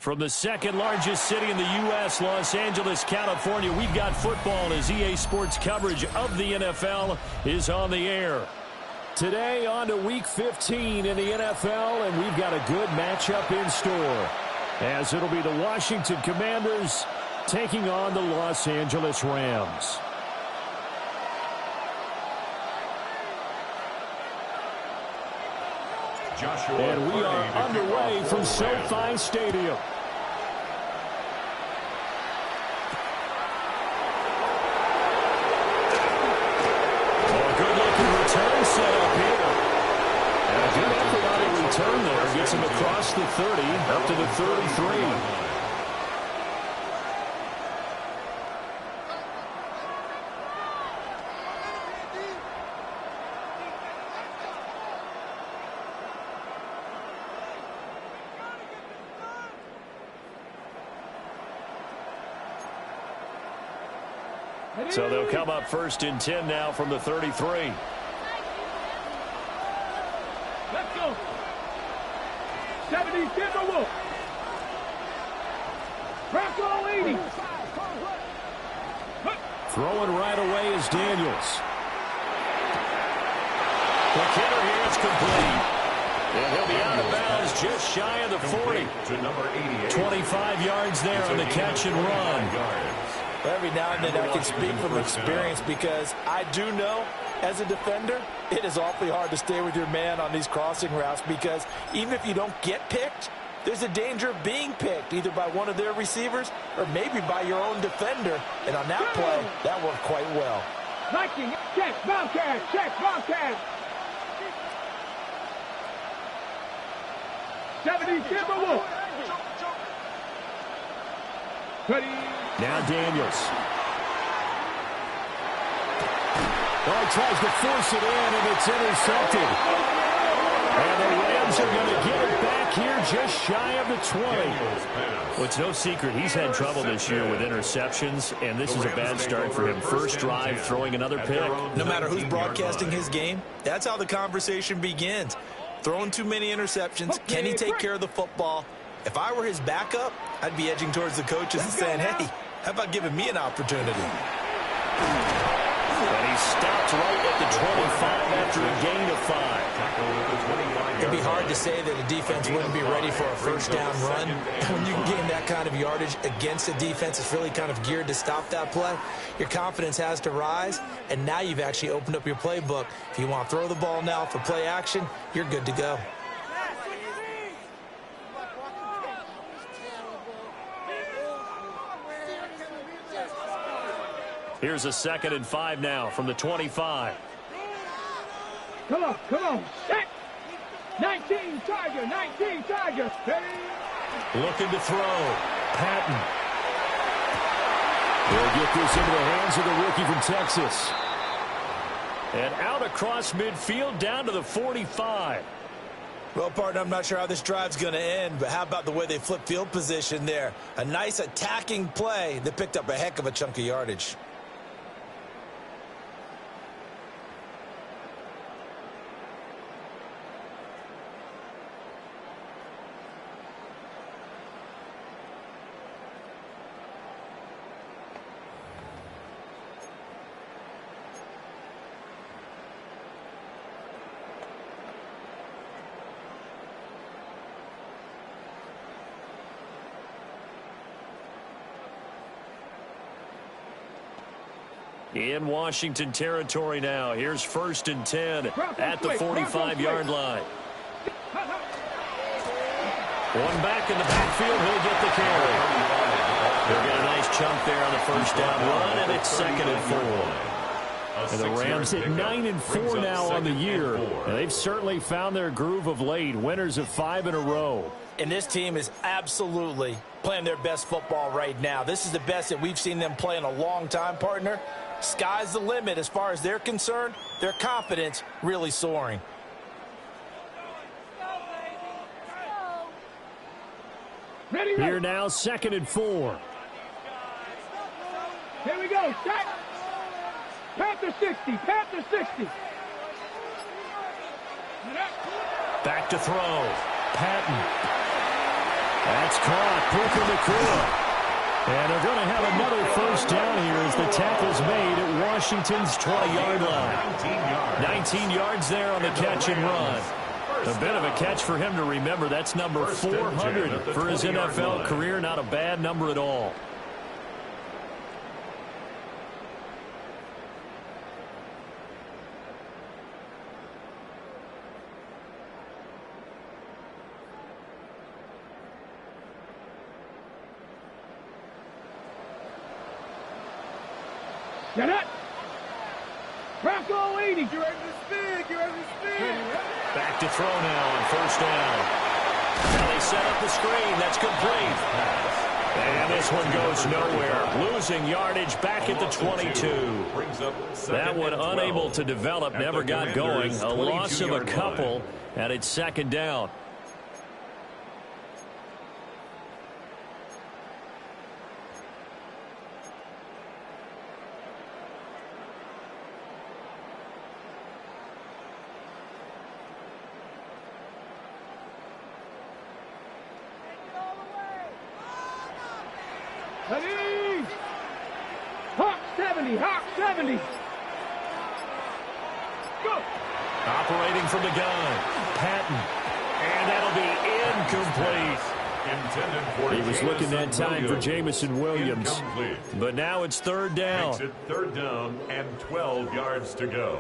From the second largest city in the U.S., Los Angeles, California, we've got football as EA Sports coverage of the NFL is on the air. Today on to Week 15 in the NFL, and we've got a good matchup in store, as it'll be the Washington Commanders taking on the Los Angeles Rams. And we are underway from SoFi Stadium. A good-looking return set up here. And a good effort on a return there. Gets him across the 30, up to the 33. So they'll come up first and 10 now from the 33. Let's go. 70, Timberwolf. Bronco 80. Throwing right away is Daniels. The kicker here is complete. And he'll be out of bounds just shy of the 40. To number 88. 25 yards there on the catch and run. Every now and then I can speak from experience because I do know as a defender it is awfully hard to stay with your man on these crossing routes because even if you don't get picked, there's a danger of being picked either by one of their receivers or maybe by your own defender. And on that play, that worked quite well. Viking, check, Bobcat, check, Bobcat. 70, Timberwolf. 20. Now Daniels. Oh, he tries to force it in, and it's intercepted. And the Rams are going to get it back here just shy of the 20. Well, it's no secret he's had trouble this year with interceptions, and this is a bad start for him. First drive, throwing another pick. No matter who's broadcasting his game, that's how the conversation begins. Throwing too many interceptions. Can he take care of the football? If I were his backup, I'd be edging towards the coaches and saying, hey, how about giving me an opportunity? And he stopped right at the 25 after a gain of 5. It'd be hard to say that a defense wouldn't be ready for a first down run. When you can gain that kind of yardage against a defense that's really kind of geared to stop that play, your confidence has to rise, and now you've actually opened up your playbook. If you want to throw the ball now for play action, you're good to go. Here's a 2nd and 5 now from the 25. Come on, set. 19, Tiger, 19, Tiger. Hey. Looking to throw. Patton. He'll get this into the hands of the rookie from Texas. And out across midfield down to the 45. Well, partner, I'm not sure how this drive's going to end, but how about the way they flip field position there? A nice attacking play that picked up a heck of a chunk of yardage. In Washington territory now. Here's 1st and 10 at the 45-yard line. One back in the backfield. He'll get the carry. He'll get a nice chunk there on the first down run, and it's 2nd and 4. And the Rams at 9-4 now on the year. And they've certainly found their groove of late. Winners of 5 in a row. And this team is absolutely playing their best football right now. This is the best that we've seen them play in a long time, partner. Sky's the limit as far as they're concerned. Their confidence really soaring. Here now, 2nd and 4. Here we go, set. Panther 60, Panther 60. Back to throw. Patton. That's caught. Puka Nacua. And they're going to have another first down here as the tackle's made at Washington's 20-yard line. 19 yards there on the catch and run. A bit of a catch for him to remember. That's number 400 for his NFL career. Not a bad number at all. Get it! Rocco 80! You're ready to spin! You're ready to spin! Back to throw now on first down. Now they set up the screen. That's complete. And this one goes nowhere. Losing yardage back at the 22. That one unable to develop, never got going. A loss of a couple, and it's second down. Ready! Hawk 70! Hawk 70! Go! Operating from the gun. Patton. And that'll be incomplete. He was looking that time for Jamison Williams. But now it's third down. Makes it third down and 12 yards to go.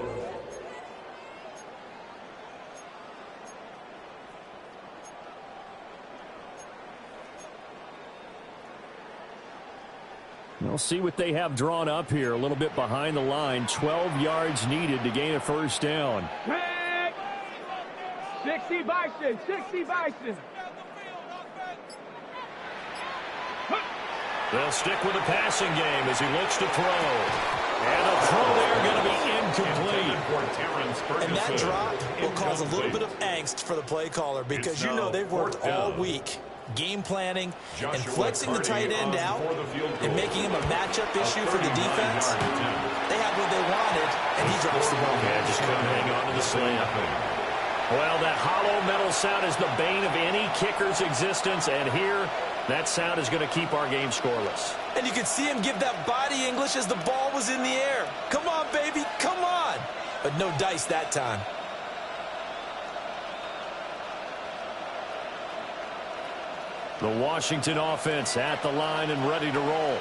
We'll see what they have drawn up here. A little bit behind the line. 12 yards needed to gain a first down. 60 Bison! 60 Bison! They'll stick with the passing game as he looks to throw. And the throw there going to be incomplete. And that drop will cause a little bit of angst for the play caller because you know they've worked all week game planning and flexing the tight end out and making him a matchup issue for the defense. They had what they wanted, and he drops the ball. Yeah, just couldn't hang on to the slant. Well, that hollow metal sound is the bane of any kicker's existence, and here, that sound is going to keep our game scoreless. And you could see him give that body English as the ball was in the air. Come on, baby, come on. But no dice that time. The Washington offense at the line and ready to roll.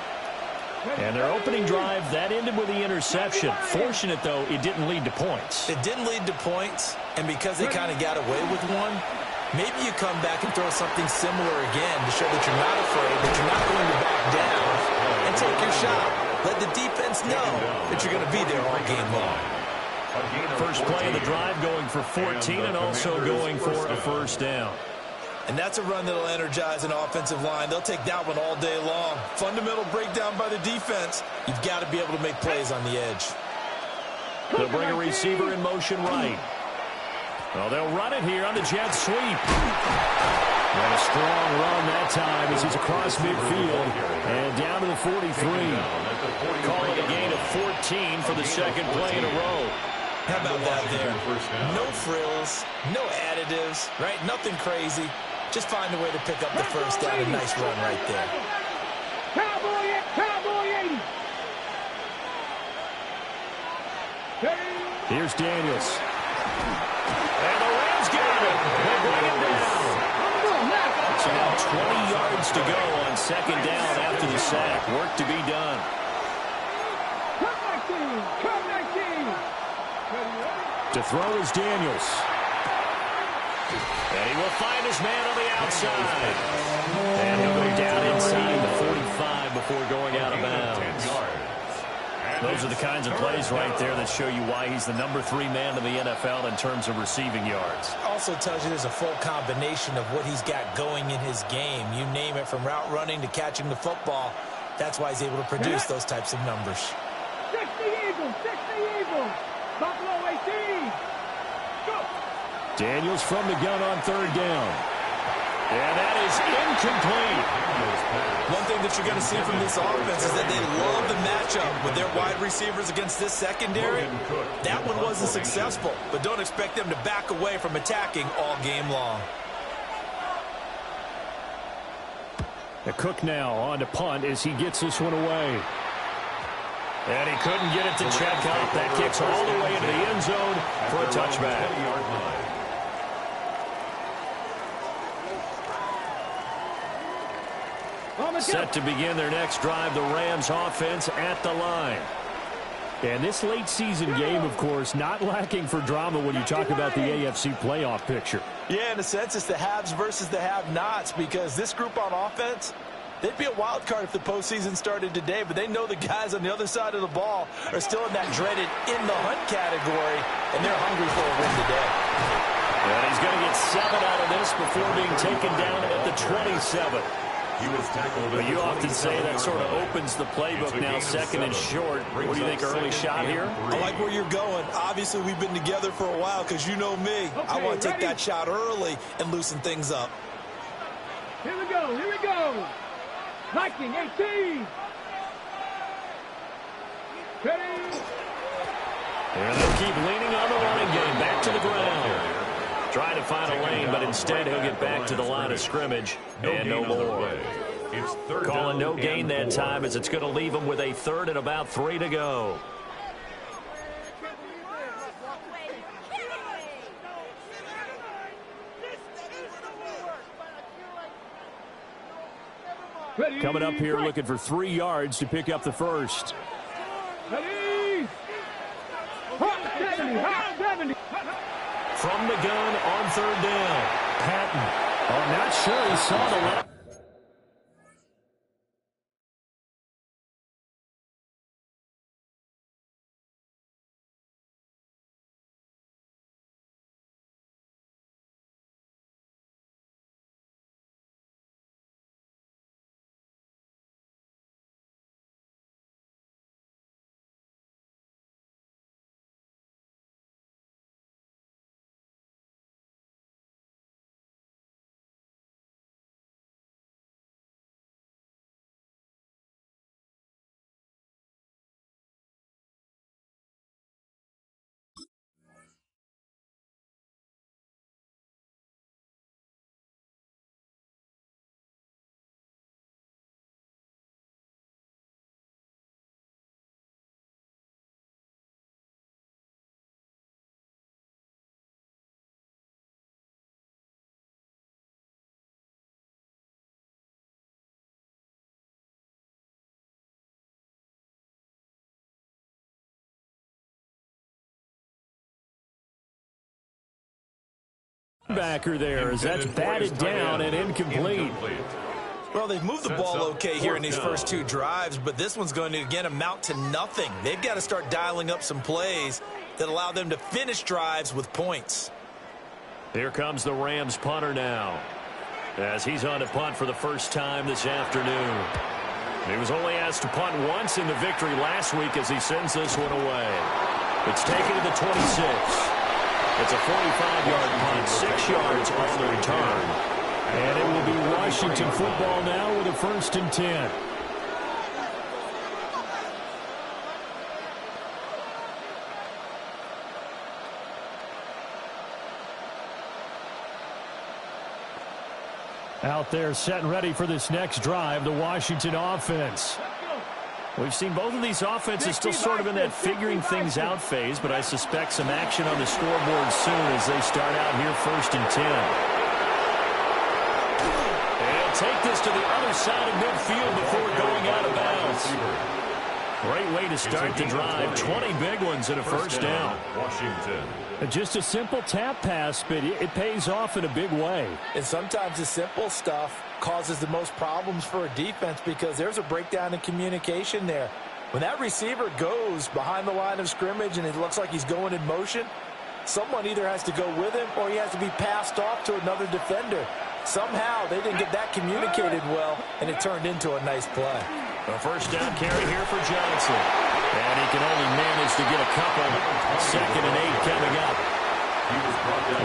And their opening drive, that ended with the interception. Fortunate, though, it didn't lead to points. It didn't lead to points, and because they kind of got away with one, maybe you come back and throw something similar again to show that you're not afraid, that you're not going to back down, and take your shot. Let the defense know that you're going to be there all game long. First play of the drive going for 14 and also going for a first down. And that's a run that'll energize an offensive line. They'll take that one all day long. Fundamental breakdown by the defense. You've got to be able to make plays on the edge. They'll bring a receiver in motion right. Well, they'll run it here on the jet sweep. And a strong run that time as he's across midfield and down to the 43. Call it a gain of 14 for the second play in a row. How about that there? No frills, no additives, right? Nothing crazy. Just find a way to pick up the first down. A nice run right there. Cowboy 80! Here's Daniels. And the Rams got it. They bring him down. So now 20 yards to go on second down after the sack. Work to be done. Come 19! To throw is Daniels. And he will find his man on the outside. And he'll go down inside the 45 before going out of bounds. Those are the kinds of plays right there that show you why he's the number 3 man in the NFL in terms of receiving yards. Also tells you there's a full combination of what he's got going in his game. You name it, from route running to catching the football. That's why he's able to produce those types of numbers. 60 Eagles! 60 Eagles! Buffalo 18! Go! Daniels from the gun on third down. And that is incomplete. One thing that you're going to see from this offense is that they love the matchup with their wide receivers against this secondary. That one wasn't successful, but don't expect them to back away from attacking all game long. Cook now on to punt as he gets this one away. And he couldn't get it to check out. That kicks all the way into the end zone for a touchback. Set to begin their next drive, the Rams offense at the line. And this late season game, of course, not lacking for drama when you talk about the AFC playoff picture. Yeah, in a sense, it's the haves versus the have-nots, because this group on offense, they'd be a wild card if the postseason started today, but they know the guys on the other side of the ball are still in that dreaded in-the-hunt category, and they're hungry for a win today. And he's going to get 7 out of this before being taken down at the 27. He was tackled. But you often say that sort of opens the playbook now, second and short. What do you think, early shot here? I like where you're going. Obviously, we've been together for a while because you know me. Okay, I want to take ready? that shot early and loosen things up. Here we go. Here we go. Viking 18. Ready? And they'll keep leaning on the running game. Back to the ground. Trying to find a lane, but instead he'll get back to the line of scrimmage. And no more. Calling no gain that time, as it's going to leave him with a third and about 3 to go. Ready? Coming up here looking for 3 yards to pick up the first. Ready? Hot 70. Hot 70. From the gun on third down. Patton. Oh, not sure he saw the left. Backer there as that's batted down and incomplete. Well, they've moved the ball okay here in these first 2 drives, but this one's going to, again, amount to nothing. They've got to start dialing up some plays that allow them to finish drives with points. Here comes the Rams punter now, as he's on to punt for the first time this afternoon. He was only asked to punt once in the victory last week as he sends this one away. It's taken to the 26. It's a 45-yard punt, 6 yards on the return. And it will be Washington football now with a 1st and 10. Out there set and ready for this next drive, the Washington offense. We've seen both of these offenses still sort of in that figuring things out phase, but I suspect some action on the scoreboard soon as they start out here 1st and 10. And take this to the other side of midfield before going out of bounds. Great way to start the drive. 20 big ones and a first down. Washington. Just a simple tap pass, but it pays off in a big way. And sometimes the simple stuff causes the most problems for a defense because there's a breakdown in communication there. When that receiver goes behind the line of scrimmage and it looks like he's going in motion, someone either has to go with him or he has to be passed off to another defender. Somehow they didn't get that communicated well, and it turned into a nice play. A first down carry here for Johnson. And he can only manage to get a couple. 2nd and 8 coming up.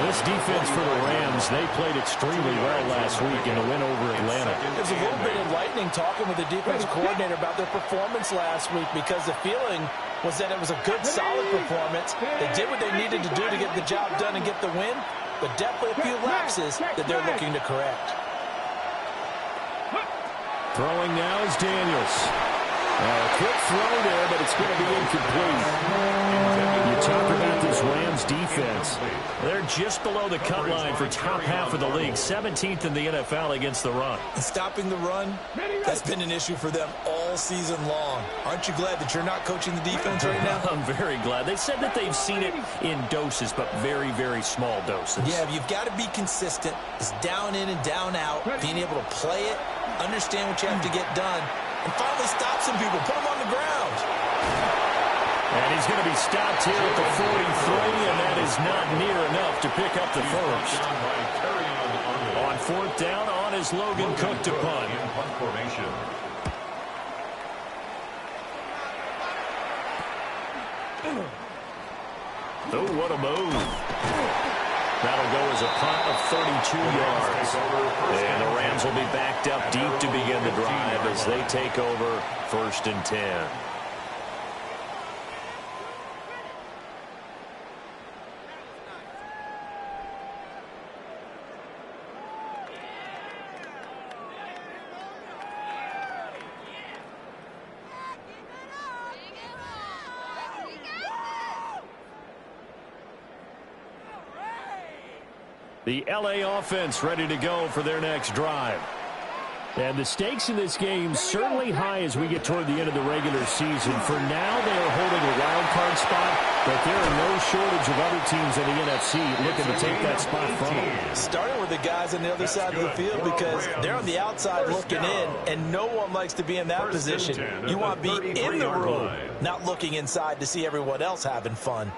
This defense for the Rams, they played extremely well last week in the win over Atlanta. It was a little bit enlightening talking with the defense coordinator about their performance last week because the feeling was that it was a good, solid performance. They did what they needed to do to get the job done and get the win, but definitely a few lapses that they're looking to correct. Throwing now is Daniels. A quick throw there, but it's going to be incomplete. You talk about this Rams defense. They're just below the cut line for top half of the league, 17th in the NFL against the run. And stopping the run, that's been an issue for them all season long. Aren't you glad that you're not coaching the defense right now? I'm very glad. They said that they've seen it in doses, but very, very small doses. Yeah, you've got to be consistent. It's down in and down out, being able to play it, understand what you have to get done, and finally stop some people, put them on the ground. And he's going to be stopped here at the 43, and that is not near enough to pick up the first. On fourth down, on is Logan Cook to punt. Oh, what a move. That'll go as a punt of 32 yards. And the Rams will be backed up deep to begin the drive as they take over 1st and 10. The LA offense ready to go for their next drive. And the stakes in this game certainly high as we get toward the end of the regular season. For now, they are holding a wild card spot, but there are no shortage of other teams in the NFC looking to take that spot from them. Starting with the guys on the other side of the field because they're on the outside looking in, and no one likes to be in that position. You want to be in the room, not looking inside to see everyone else having fun.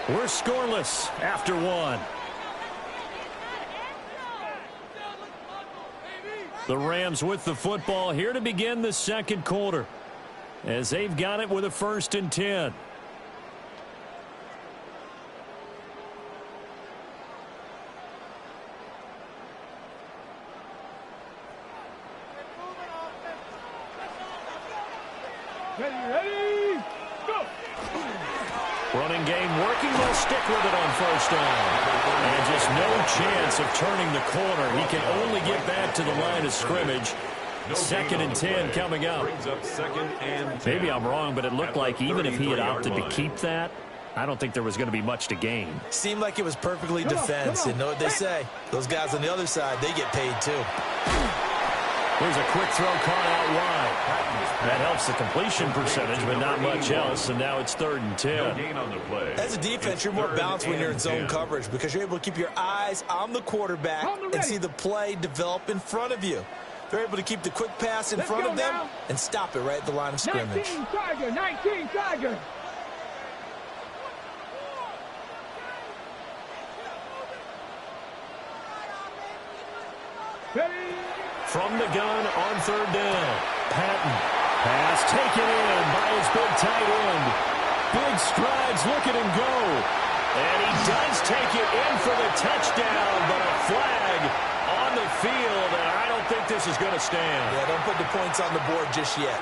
We're scoreless after one. The Rams with the football here to begin the second quarter as they've got it with a 1st and 10. Ready, go! Running game working. They'll stick with it on 1st down. And just no chance of turning the corner. He can only get back to the line of scrimmage. 2nd and 10 coming up. Maybe I'm wrong, but it looked like even if he had opted to keep that, I don't think there was going to be much to gain. Seemed like it was perfectly defense. And know what they say? Those guys on the other side, they get paid too. Here's a quick throw caught out wide. That helps the completion percentage, but not much else, and now it's 3rd and 10. As a defense, you're more balanced when you're in zone coverage because you're able to keep your eyes on the quarterback and see the play develop in front of you. They're able to keep the quick pass in front of them and stop it right at the line of scrimmage. 19 Tiger, 19 Tiger. From the gun on 3rd down. Patton. Pass taken in by his big tight end. Big strides, look at him go. And he does take it in for the touchdown, but a flag on the field, and I don't think this is going to stand. Yeah, don't put the points on the board just yet.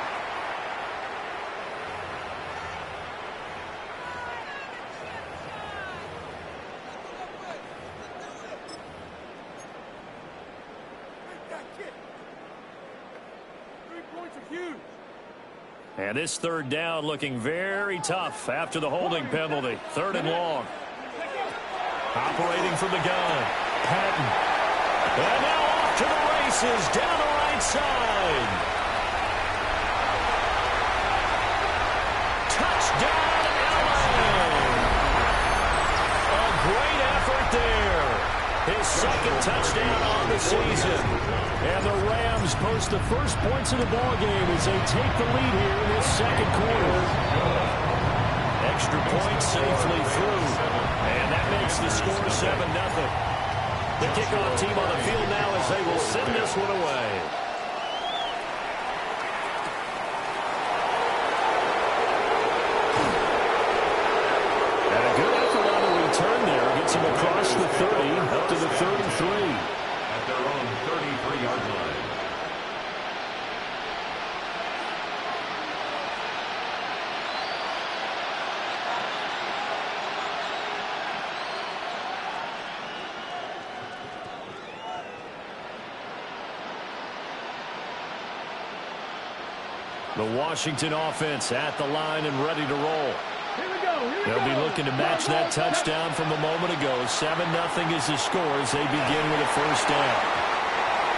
And this 3rd down looking very tough after the holding penalty. 3rd and long. Operating from the gun. Patton. And now off to the races down the right side. Touchdown, LA. A great effort there. His 2nd touchdown on the season. And the Rams post the first points of the ballgame as they take the lead here in this 2nd quarter. Extra point safely through. And that makes the score 7-0. The kickoff team on the field now as they will send this one away. And a good effort on the return there. Gets him across the 30, up to the 33. at their own 33-yard line. The Washington offense at the line and ready to roll. Here we go. They'll be looking to match that touchdown from a moment ago. 7-0 is the score as they begin with a first down.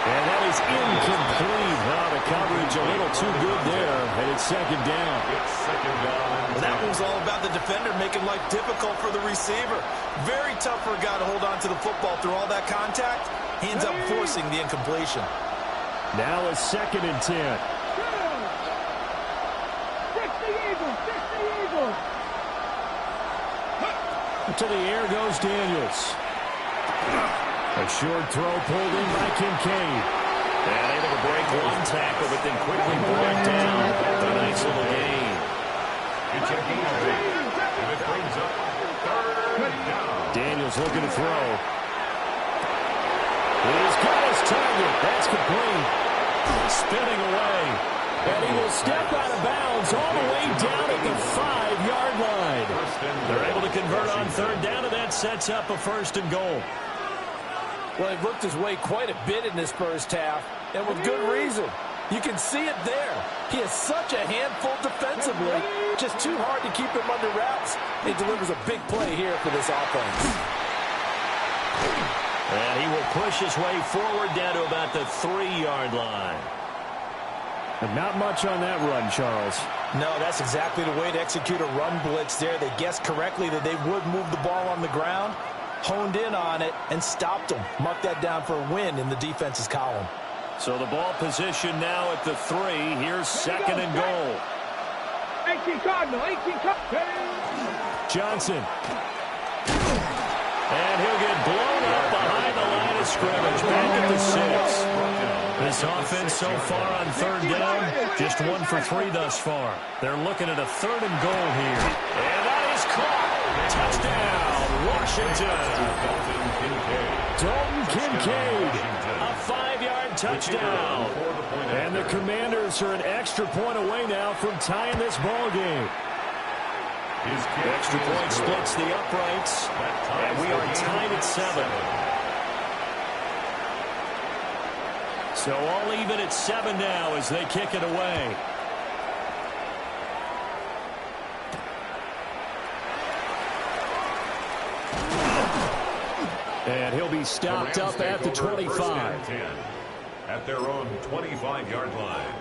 And that is incomplete. Wow, the coverage a little too good there, and it's second down. It's second down. Well, that was all about the defender making life difficult for the receiver. Very tough for a guy to hold on to the football through all that contact. He ends up forcing the incompletion. Now a 2nd and 10. To the air goes Daniels. A short throw pulled in by Kincaid. And able to break one tackle, but then quickly brought down. A nice little gain. It's a gain of 8. And it brings up third down. Daniels looking to throw. He's got his target. That's complete. Spinning away. And he will step out of bounds all the way down at the 5-yard line. They're able to convert on third down, and that sets up a 1st and goal. Well, he worked his way quite a bit in this first half, and with good reason. You can see it there. He is such a handful defensively. Just too hard to keep him under wraps. He delivers a big play here for this offense. And he will push his way forward down to about the 3-yard line. And not much on that run, Charles. No, that's exactly the way to execute a run blitz there. They guessed correctly that they would move the ball on the ground, honed in on it, and stopped them. Mark that down for a win in the defense's column. So the ball position now at the 3. Here's 2nd and goal. 18 Cardinal, 18 Cardinal. Johnson. And he'll get blown up behind the line of scrimmage. Back at the 6. This offense so far on third down, just 1 for 3 thus far. They're looking at a 3rd and goal here. And that is caught. Touchdown, Washington. Dalton Kincaid, a 5-yard touchdown. And the Commanders are an extra point away now from tying this ball game. The extra point splits the uprights, and we are tied at 7. So all even at 7 now as they kick it away. And he'll be stopped up at the 25. At their own 25-yard line.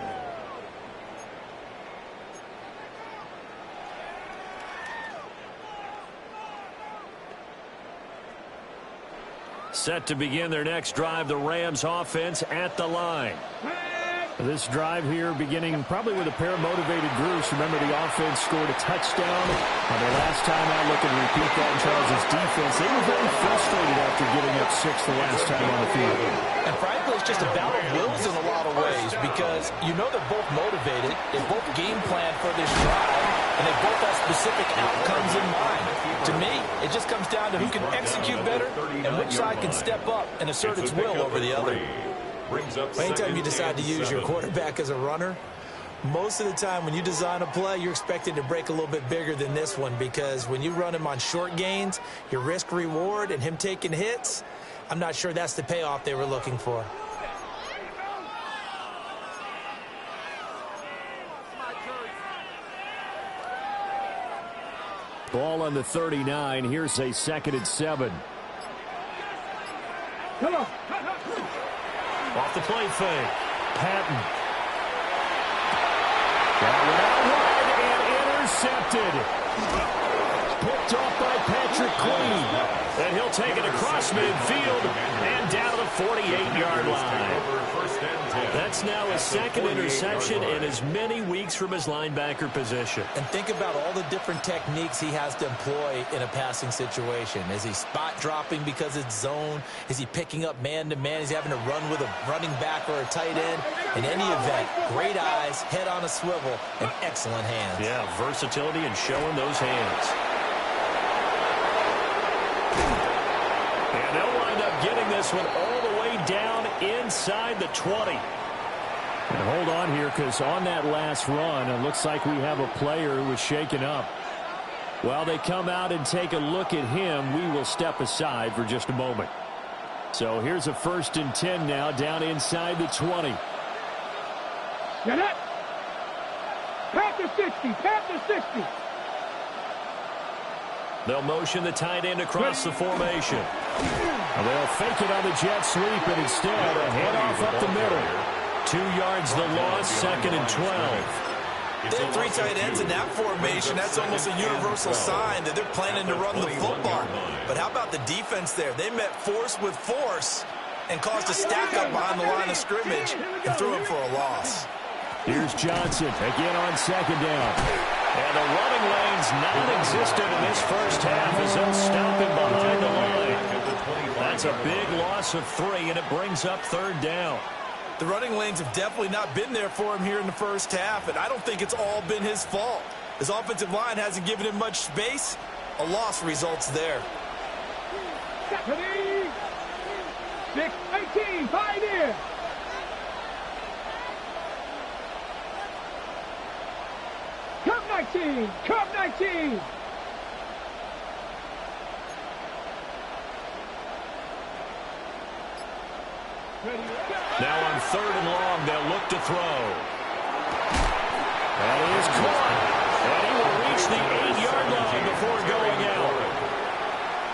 Set to begin their next drive, the Rams offense at the line. This drive here beginning probably with a pair of motivated groups. Remember, the offense scored a touchdown on their last time out. Look and repeat that in Charles' defense. They were very frustrated after giving up 6 the last time on the field. And frankly, it's just a battle of wills in a lot of ways because you know they're both motivated. They both game plan for this drive, and they both have specific outcomes in mind. To me, it just comes down to who can execute better and which side can step up and assert its will over the other. Anytime you decide to use your quarterback as a runner, most of the time when you design a play, you're expected to break a little bit bigger than this one because when you run him on short gains, your risk-reward and him taking hits, I'm not sure that's the payoff they were looking for. Ball on the 39. Here's a 2nd and 7. Come on. Off the play fake. Patton. That went out wide and intercepted. Picked off by Patrick Queen. And he'll take it across midfield and down to the 48-yard line. That's now his 2nd interception in as many weeks from his linebacker position. And think about all the different techniques he has to employ in a passing situation. Is he spot dropping because it's zone? Is he picking up man-to-man? Is he having to run with a running back or a tight end? In any event, great eyes, head on a swivel, and excellent hands. Yeah, versatility and showing those hands. And they'll wind up getting this one all the way down inside the 20. And hold on here, because on that last run, it looks like we have a player who was shaken up. While they come out and take a look at him, we will step aside for just a moment. So here's a 1st and 10 now, down inside the 20. Get it. Panther 60. Panther 60. They'll motion the tight end across the formation. And they'll fake it on the jet sweep, and instead a handoff up the middle. 2 yards the loss, 2nd and 12. They have 3 tight ends in that formation. That's almost a universal sign that they're planning to run the football. But how about the defense there? They met force with force and caused a stack up behind the line of scrimmage and threw him for a loss. Here's Johnson again on 2nd down. And the running lane's non-existent in this first half as they'll stop him behind the line. That's a big loss of 3, and it brings up 3rd down. The running lanes have definitely not been there for him here in the first half, and I don't think it's all been his fault. His offensive line hasn't given him much space. A loss results there. 6, 18, Pioneer. Curve 19, curve 19. Now on 3rd and long, they'll look to throw. And he is caught. And he will reach the 8-yard line before going out.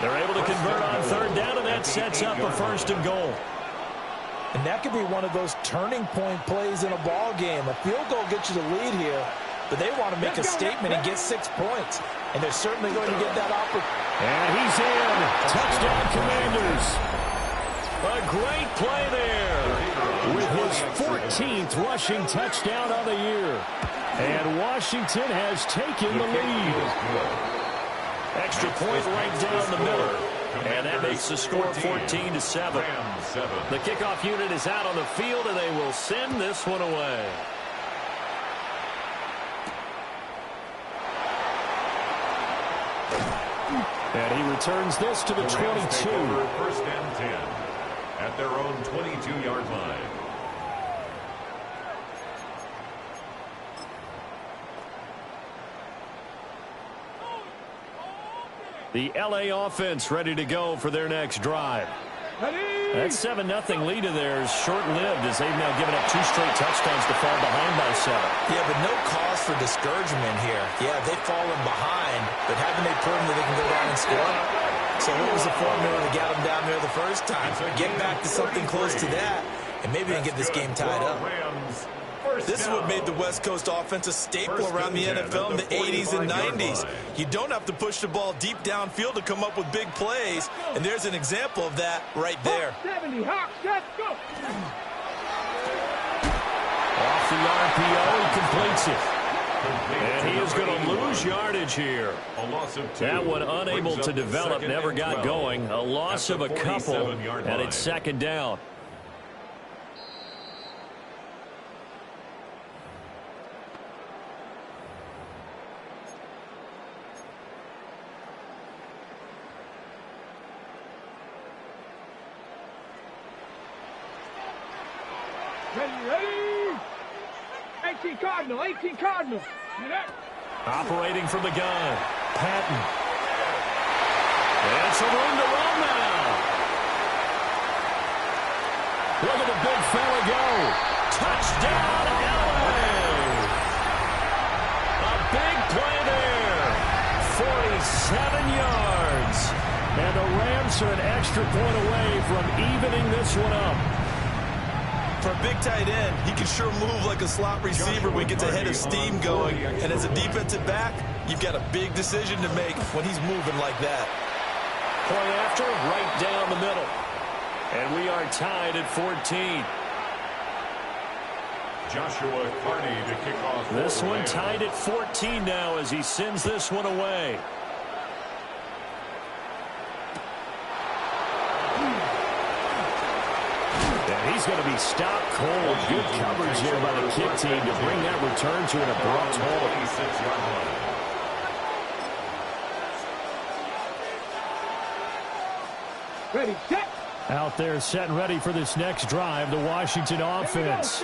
They're able to convert on 3rd down, and that sets up a 1st and goal. And that could be one of those turning point plays in a ball game. A field goal gets you the lead here, but they want to make a statement and get 6 points. And they're certainly going to get that opportunity. And he's in. Touchdown, Commanders. A great play there with his 14th rushing touchdown of the year. And Washington has taken the lead. Extra point right down the middle. And that makes the score 14-7. The kickoff unit is out on the field, and they will send this one away. And he returns this to the 22. 1st and 10 at their own 22-yard line. The LA offense ready to go for their next drive. That 7-0 lead of theirs short-lived as they've now given up 2 straight touchdowns to fall behind by 7. Yeah, but no cause for discouragement here. Yeah, they've fallen behind, but haven't they proven that they can go down and score? So what was the formula that got them down there the first time? Get back to something close to that, and maybe they can get this game tied up. This is what made the West Coast offense a staple around the NFL in the 80s and 90s. You don't have to push the ball deep downfield to come up with big plays, and there's an example of that right there. 70, Hawks, let's go. Off the RPO, he completes it. And he is going to lose yardage here. That one unable to develop, never got going. A loss of a couple, and it's 2nd down. Ready. 18 Cardinal, 18 Cardinal. Operating from the gun, Patton. And some room to run now. Look at the big fella go. Touchdown, LA. A big play there. 47 yards. And the Rams are an extra point away from evening this one up. For a big tight end, he can sure move like a slot receiver when he gets a head of steam going. And as a defensive back, you've got a big decision to make when he's moving like that. Point after, right down the middle. And we are tied at 14. Joshua Carney to kick off. This one tied at 14 now as he sends this one away. And he's going to be stopped cold. Good coverage here by the kick team to bring that return to an abrupt halt. 26-yard line. Ready, set, Out there set and ready for this next drive, the Washington offense.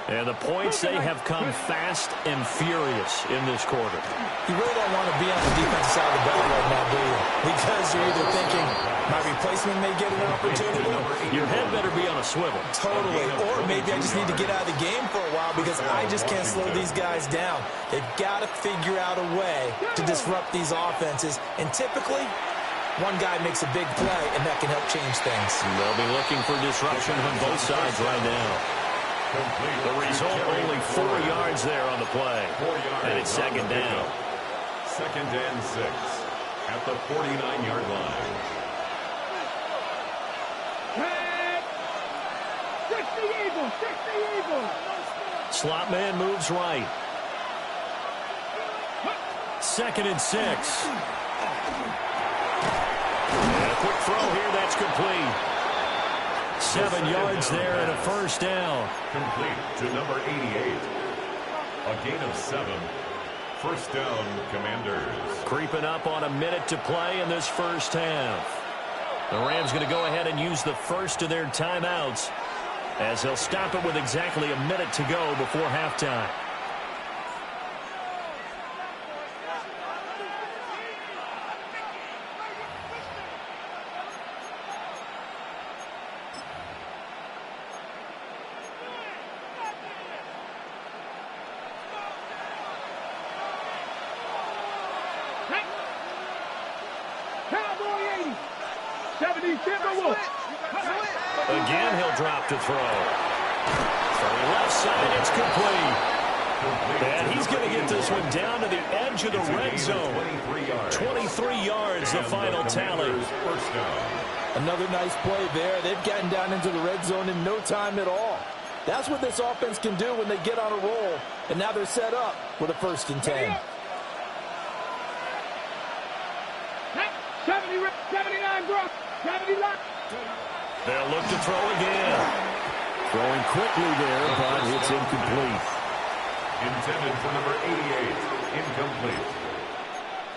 And the points, they have come fast and furious in this quarter. You really don't want to be on the defensive side of the ball right now, do you? Because you're either thinking, my replacement may get an opportunity. Your head better be on a swivel. Totally. Or maybe I just need to get out of the game for a while because I just can't slow these guys down. They've got to figure out a way to disrupt these offenses. And typically, one guy makes a big play, and that can help change things. They'll be looking for disruption on both sides right now. The result, only 4 yards there on the play. And it's second down. Second and 6 at the 49-yard line. 60 Eagles, 60 Eagles. Slot man moves right. Second and 6. And a quick throw here, that's complete. 7 yards there and a first down. Complete to number 88. A gain of 7. First down, Commanders. Creeping up on a minute to play in this first half. The Rams going to go ahead and use the first of their timeouts as they'll stop it with exactly a minute to go before halftime. Again, he'll drop to throw. From the left side, it's complete. And he's going to get this one down to the edge of the red zone. 23 yards, the final tally. Another nice play there. They've gotten down into the red zone in no time at all. That's what this offense can do when they get on a roll. And now they're set up with a 1st and 10. 79, bro. 79. They'll look to throw again. Throwing quickly there, but it's incomplete. Intended for number 88. Incomplete.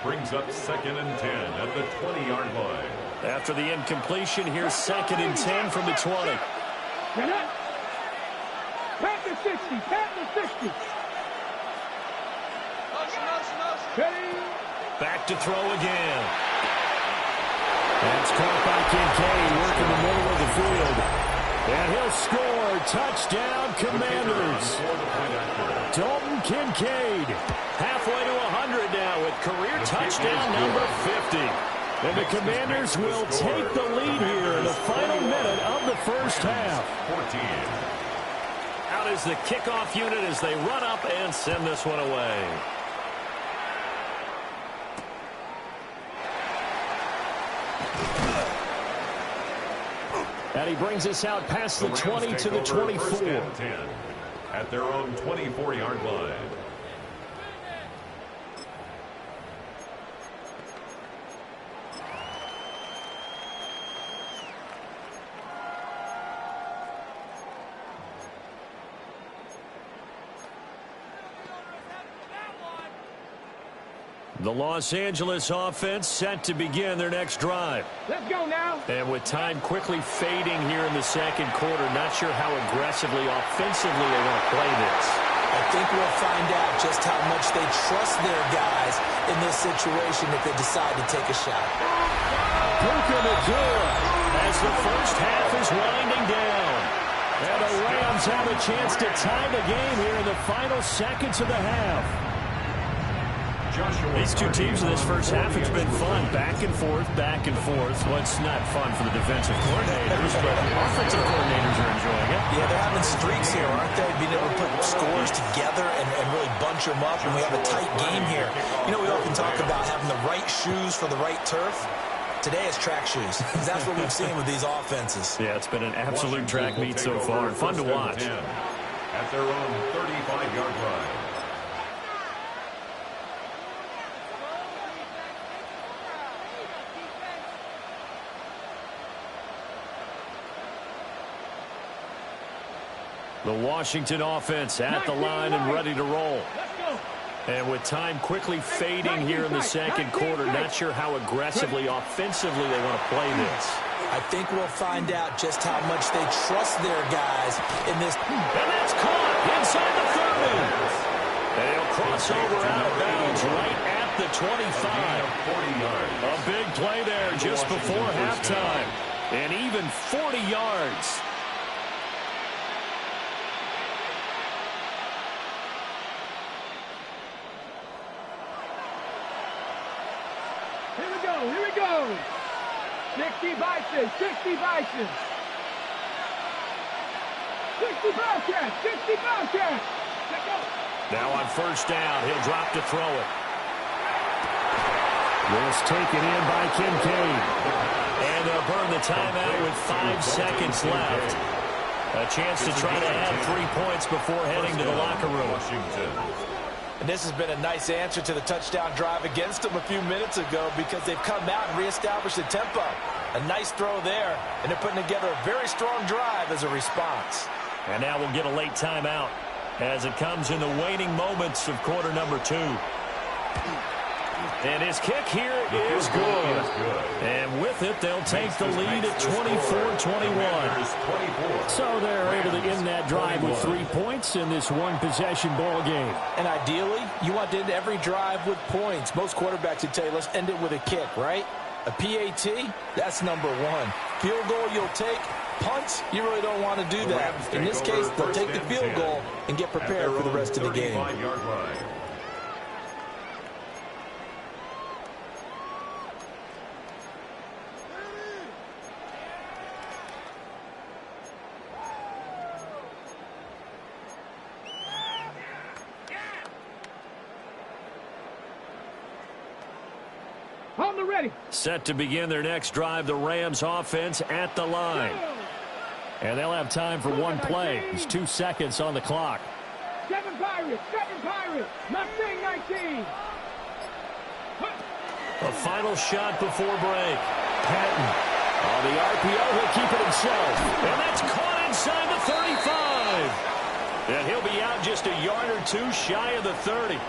Brings up second and 10 at the 20-yard line. After the incompletion, here's second and 10 from the 20. Pat the 60. Pat the 60. Back to throw again. That's caught by Kincaid, working the middle of the field. And he'll score. Touchdown, Commanders. Dalton Kincaid, halfway to 100 now with career touchdown number 50. And the Commanders will take the lead here in the final minute of the first half. Out is the kickoff unit as they run up and send this one away. And he brings us out past the 20 to the 24. At their own 24-yard line. The Los Angeles offense set to begin their next drive. Let's go now. And with time quickly fading here in the second quarter, not sure how aggressively, offensively they want to play this. I think we'll find out just how much they trust their guys in this situation if they decide to take a shot. As the first half is winding down. And the Rams have a chance to tie the game here in the final seconds of the half. These two teams in this first half, it's been fun. Back and forth, back and forth. Well, it's not fun for the defensive coordinators, but offensive coordinators are enjoying it. Yeah, they're having streaks here, aren't they? Being able to put scores together and really bunch them up, and we have a tight game here. You know, we often talk about having the right shoes for the right turf. Today it's track shoes. That's what we've seen with these offenses. Yeah, it's been an absolute track meet so far. Fun to watch. At their own 35-yard line. The Washington offense at the line and ready to roll. And with time quickly fading here in the second quarter, not sure how aggressively, offensively they want to play this. I think we'll find out just how much they trust their guys in this. And that's caught inside the 30. And he'll cross over out of bounds right at the 25. A big play there just before halftime. And even 40 yards. Here we go. 60 Bison, 60 Bison. 60 Bobcats, 60 Bobcats. Let's go. Now on first down, he'll drop to throw it. This taken in by Kincaid. And they'll burn the timeout with 5 seconds left. A chance to try to add 3 points before heading to the locker room. And this has been a nice answer to the touchdown drive against them a few minutes ago because they've come out and reestablished the tempo. A nice throw there, and they're putting together a very strong drive as a response. And now we'll get a late timeout as it comes in the waning moments of quarter number 2. And his kick here is good. And with it, they'll take the lead at 24-21. So they're able to end that drive with 3 points in this one-possession ball game. And ideally, you want to end every drive with points. Most quarterbacks would tell you, let's end it with a kick, right? A PAT, that's number 1. Field goal you'll take. Punts, you really don't want to do that. In this case, they'll take the field goal and get prepared for the rest of the game. On the ready. Set to begin their next drive, the Rams offense at the line. And they'll have time for one play. There's 2 seconds on the clock. 7 Pirates, Mustang 19. A final shot before break. Patton on the RPO, he'll keep it himself. And that's caught inside the 35. And he'll be out just a yard or 2 shy of the 30.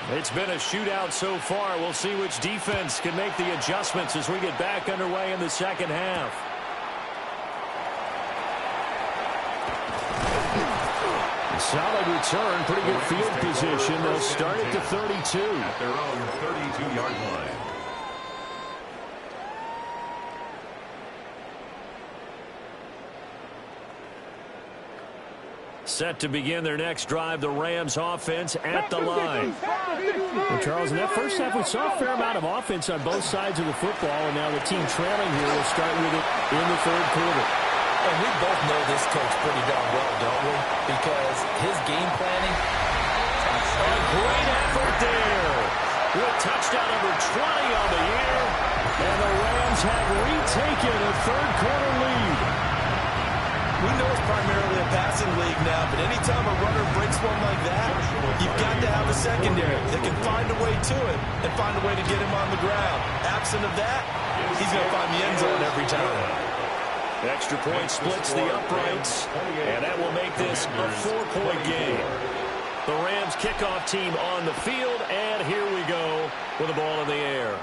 It's been a shootout so far. We'll see which defense can make the adjustments as we get back underway in the second half. Solid return, pretty good field position. They'll start at the 32. At their own 32-yard line. Set to begin their next drive, the Rams offense at the line. Well, Charles, in that first half, we saw a fair amount of offense on both sides of the football, and now the team trailing here will start with it in the third quarter. And we both know this coach pretty darn well, don't we? Because his game planning. A great effort there. With touchdown number 20 on the year, and the Rams have retaken a third-quarter lead. We know it's primarily a passing league now, but anytime a runner breaks one like that, you've got to have a secondary that can find a way to it and find a way to get him on the ground. Absent of that, he's going to find the end zone every time. Extra point splits the uprights, and that will make this a 4-point game. The Rams kickoff team on the field, and here we go with the ball in the air.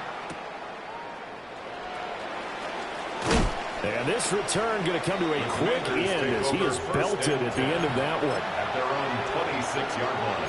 And this return going to come to a quick end as he is belted at the end of that one. At their own 26-yard line.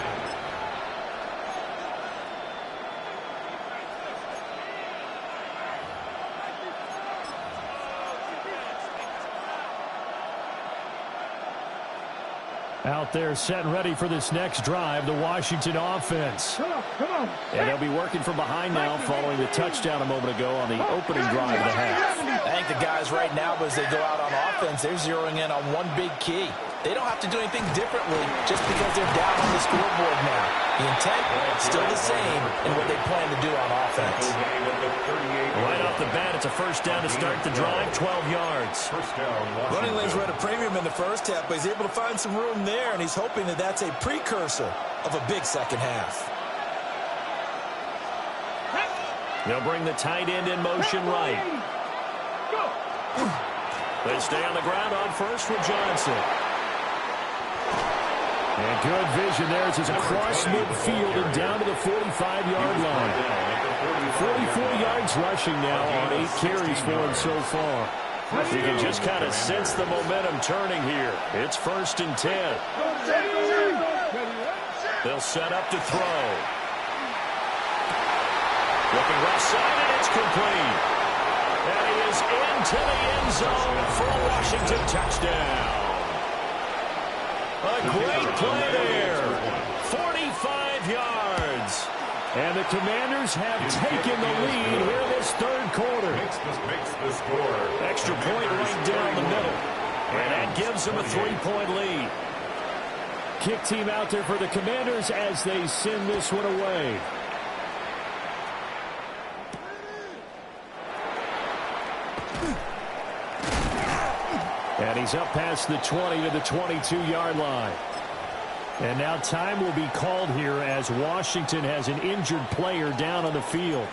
Out there set and ready for this next drive, the Washington offense. Come on. And they'll be working from behind now following the touchdown a moment ago on the opening drive of the half. I think the guys right now, as they go out on offense, they're zeroing in on one big key. They don't have to do anything differently just because they're down on the scoreboard now. The intent, still the same in what they plan to do on offense. Right off the bat, it's a first down to start the drive, 12 yards. Running lanes were at a premium in the first half, but he's able to find some room there, and he's hoping that that's a precursor of a big second half. They'll bring the tight end in motion right. They stay on the ground on first with Johnson. And good vision there as it's across midfield and down to the 45-yard line. 44 yards rushing now on 8 carries for him so far. You can just kind of sense the momentum turning here. It's 1st and 10. They'll set up to throw. Looking left side, and it's complete. And he is into the end zone for a Washington touchdown. A great play there. 45 yards. And the Commanders have taken the lead here in this 3rd quarter. Makes the score. Extra point right down the middle. And that gives them a 3-point lead. Kick team out there for the Commanders as they send this one away. And he's up past the 20 to the 22-yard line. And now time will be called here as Washington has an injured player down on the field.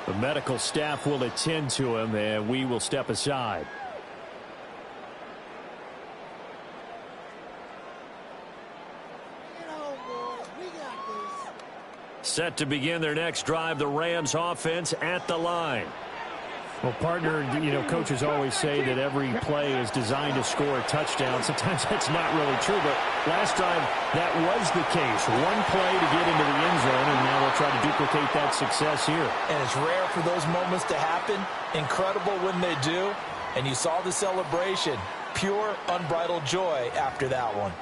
The medical staff will attend to him, and we will step aside. Set to begin their next drive, the Rams offense at the line. Well, partner, coaches always say that every play is designed to score a touchdown. Sometimes that's not really true, but last time that was the case. One play to get into the end zone, and now they'll try to duplicate that success here. And it's rare for those moments to happen. Incredible when they do. And you saw the celebration. Pure, unbridled joy after that one.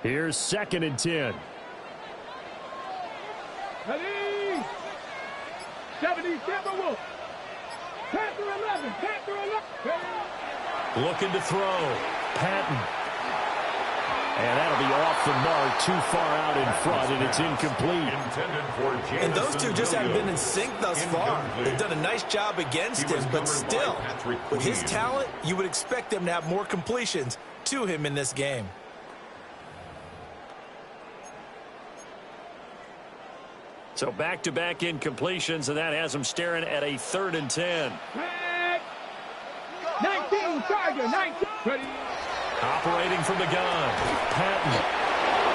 Here's 2nd and 10. Ready? 77 Wolf. Panther 11. Panther 11. Looking to throw. Patton. And that'll be off the mark, too far out in front, and it's incomplete. And those two just haven't been in sync thus far. They've done a nice job against him, but still, with his talent, you would expect them to have more completions to him in this game. So back-to-back incompletions, and that has him staring at a 3rd and 10. 19, Tiger, 19. Ready. Operating from the gun. Patton.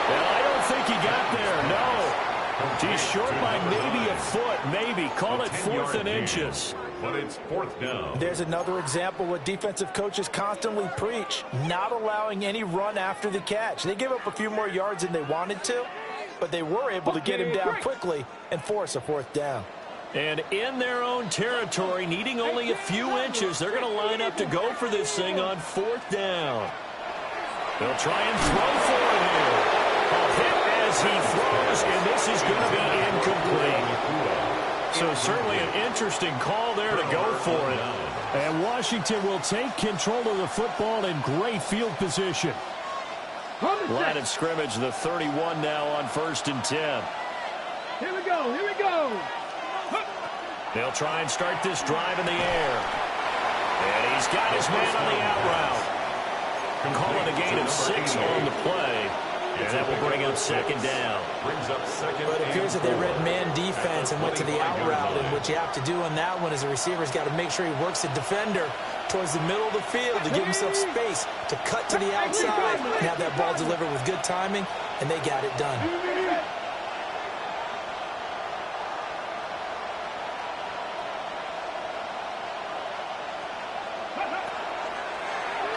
And I don't think he got there, no. He's short by maybe a foot, maybe. Call it 4th and inches. But it's 4th down. There's another example what defensive coaches constantly preach, not allowing any run after the catch. They gave up a few more yards than they wanted to, but they were able to get him down quickly and force a 4th down. And in their own territory, needing only a few inches, they're going to line up to go for this thing on 4th down. They'll try and throw for it here. A hit as he throws, and this is going to be incomplete. So certainly an interesting call there to go for it. And Washington will take control of the football in great field position. Line of scrimmage, the 31 now on 1st and 10. Here we go, here we go. They'll try and start this drive in the air. And he's got his man on the out route. Call it a gain of 6 on the play. And that will bring up second down. But it appears that they read man defense and went to the out route. And what you have to do on that one is the receiver's got to make sure he works the defender towards the middle of the field to give himself space to cut to the outside and have that ball delivered with good timing, and they got it done.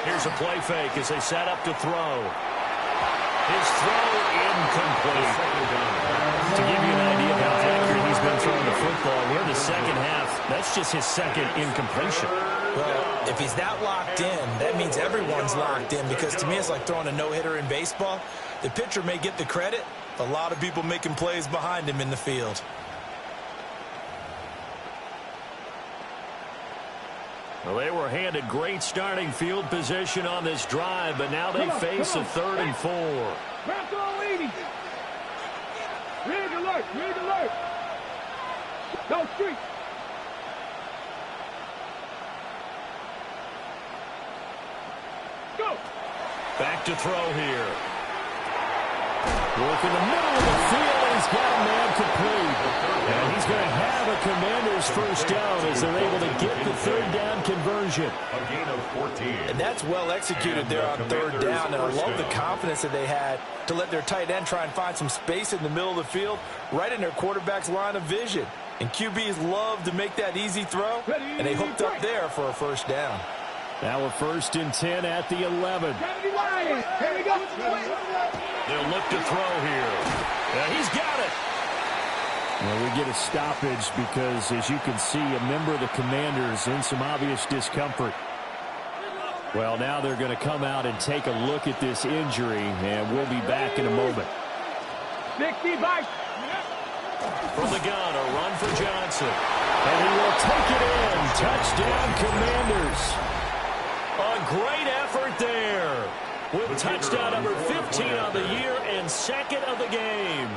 Here's a play fake as they set up to throw. His throw incomplete. To give you an idea of how accurate he's been throwing the football, we're in the second half. That's just his second incompletion. Well, if he's that locked in, that means everyone's locked in, because to me it's like throwing a no-hitter in baseball. The pitcher may get the credit, a lot of people making plays behind him in the field. Well, they were handed great starting field position on this drive, but now they face a 3rd and 4. Back on leading. Rig alert, rig alert. Go street. Go. Back to throw here. Work in the middle of the field, and he's got a man complete. And he's going to have a Commander's first down as they're able to get the 3rd down conversion. A gain of 14. And that's well executed there on 3rd down. And I love the confidence that they had to let their tight end try and find some space in the middle of the field, right in their quarterback's line of vision. And QBs love to make that easy throw, and they hooked up there for a first down. Now a 1st and 10 at the 11. Here we go. They'll look to throw here. He's got it. Well, we get a stoppage because, as you can see, a member of the Commanders in some obvious discomfort. Well, now they're going to come out and take a look at this injury, and we'll be back in a moment. 60 by. From the gun, a run for Johnson. And he will take it in. Touchdown, Commanders. A great effort there. With touchdown number 15 on the year and 2nd of the game.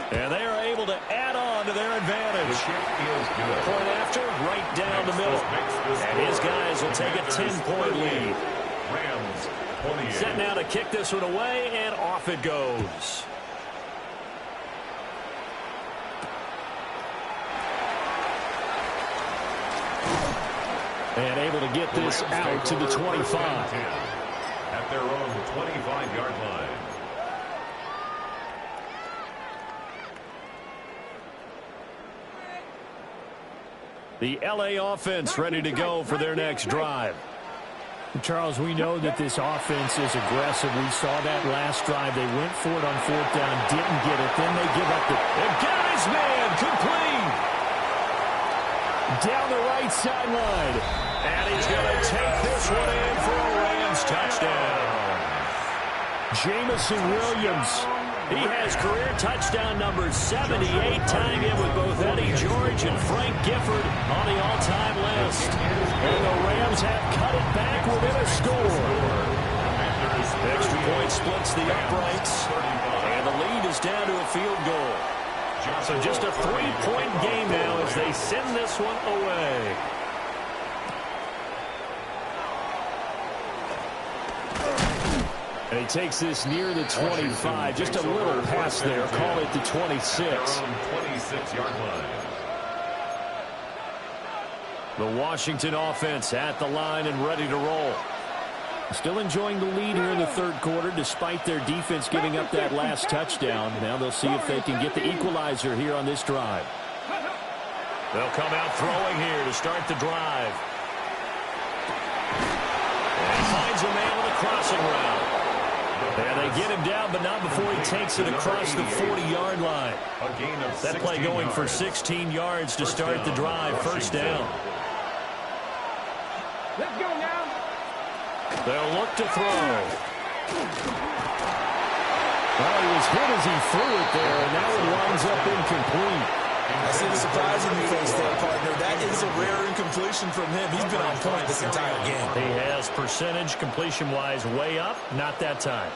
And they are able to add on to their advantage. Point after, right down the middle. And his guys will take a 10-point lead. Set now to kick this one away, and off it goes. And able to get this out to the 25. At their own 25-yard line. The LA offense ready to go for their next drive. Charles, we know that this offense is aggressive. We saw that last drive. They went for it on 4th down, didn't get it. Then they give up the... And got his man complete. Down the right sideline. And he's going to take this one in for a Rams touchdown. Jamison Williams. He has career touchdown number 78, tying in with both Eddie George and Frank Gifford on the all-time list. And the Rams have cut it back within a score. Extra point splits the uprights, and the lead is down to a field goal. So just a 3-point game now as they send this one away. And he takes this near the 25. Just a little pass there. Call it the 26. 26-yard line. The Washington offense at the line and ready to roll. Still enjoying the lead here in the 3rd quarter despite their defense giving up that last touchdown. Now they'll see if they can get the equalizer here on this drive. They'll come out throwing here to start the drive. And he finds a man with a crossing route. And they get him down, but not before he takes it across the 40-yard line. That play going for 16 yards to start the drive. 1st down. Let's go now. They'll look to throw. Well, he was hit as he threw it there, and that one winds up incomplete. I see the surprise in your face there, partner. That is a rare incompletion from him. He's been on point this entire game. He has percentage completion-wise way up. Not that time.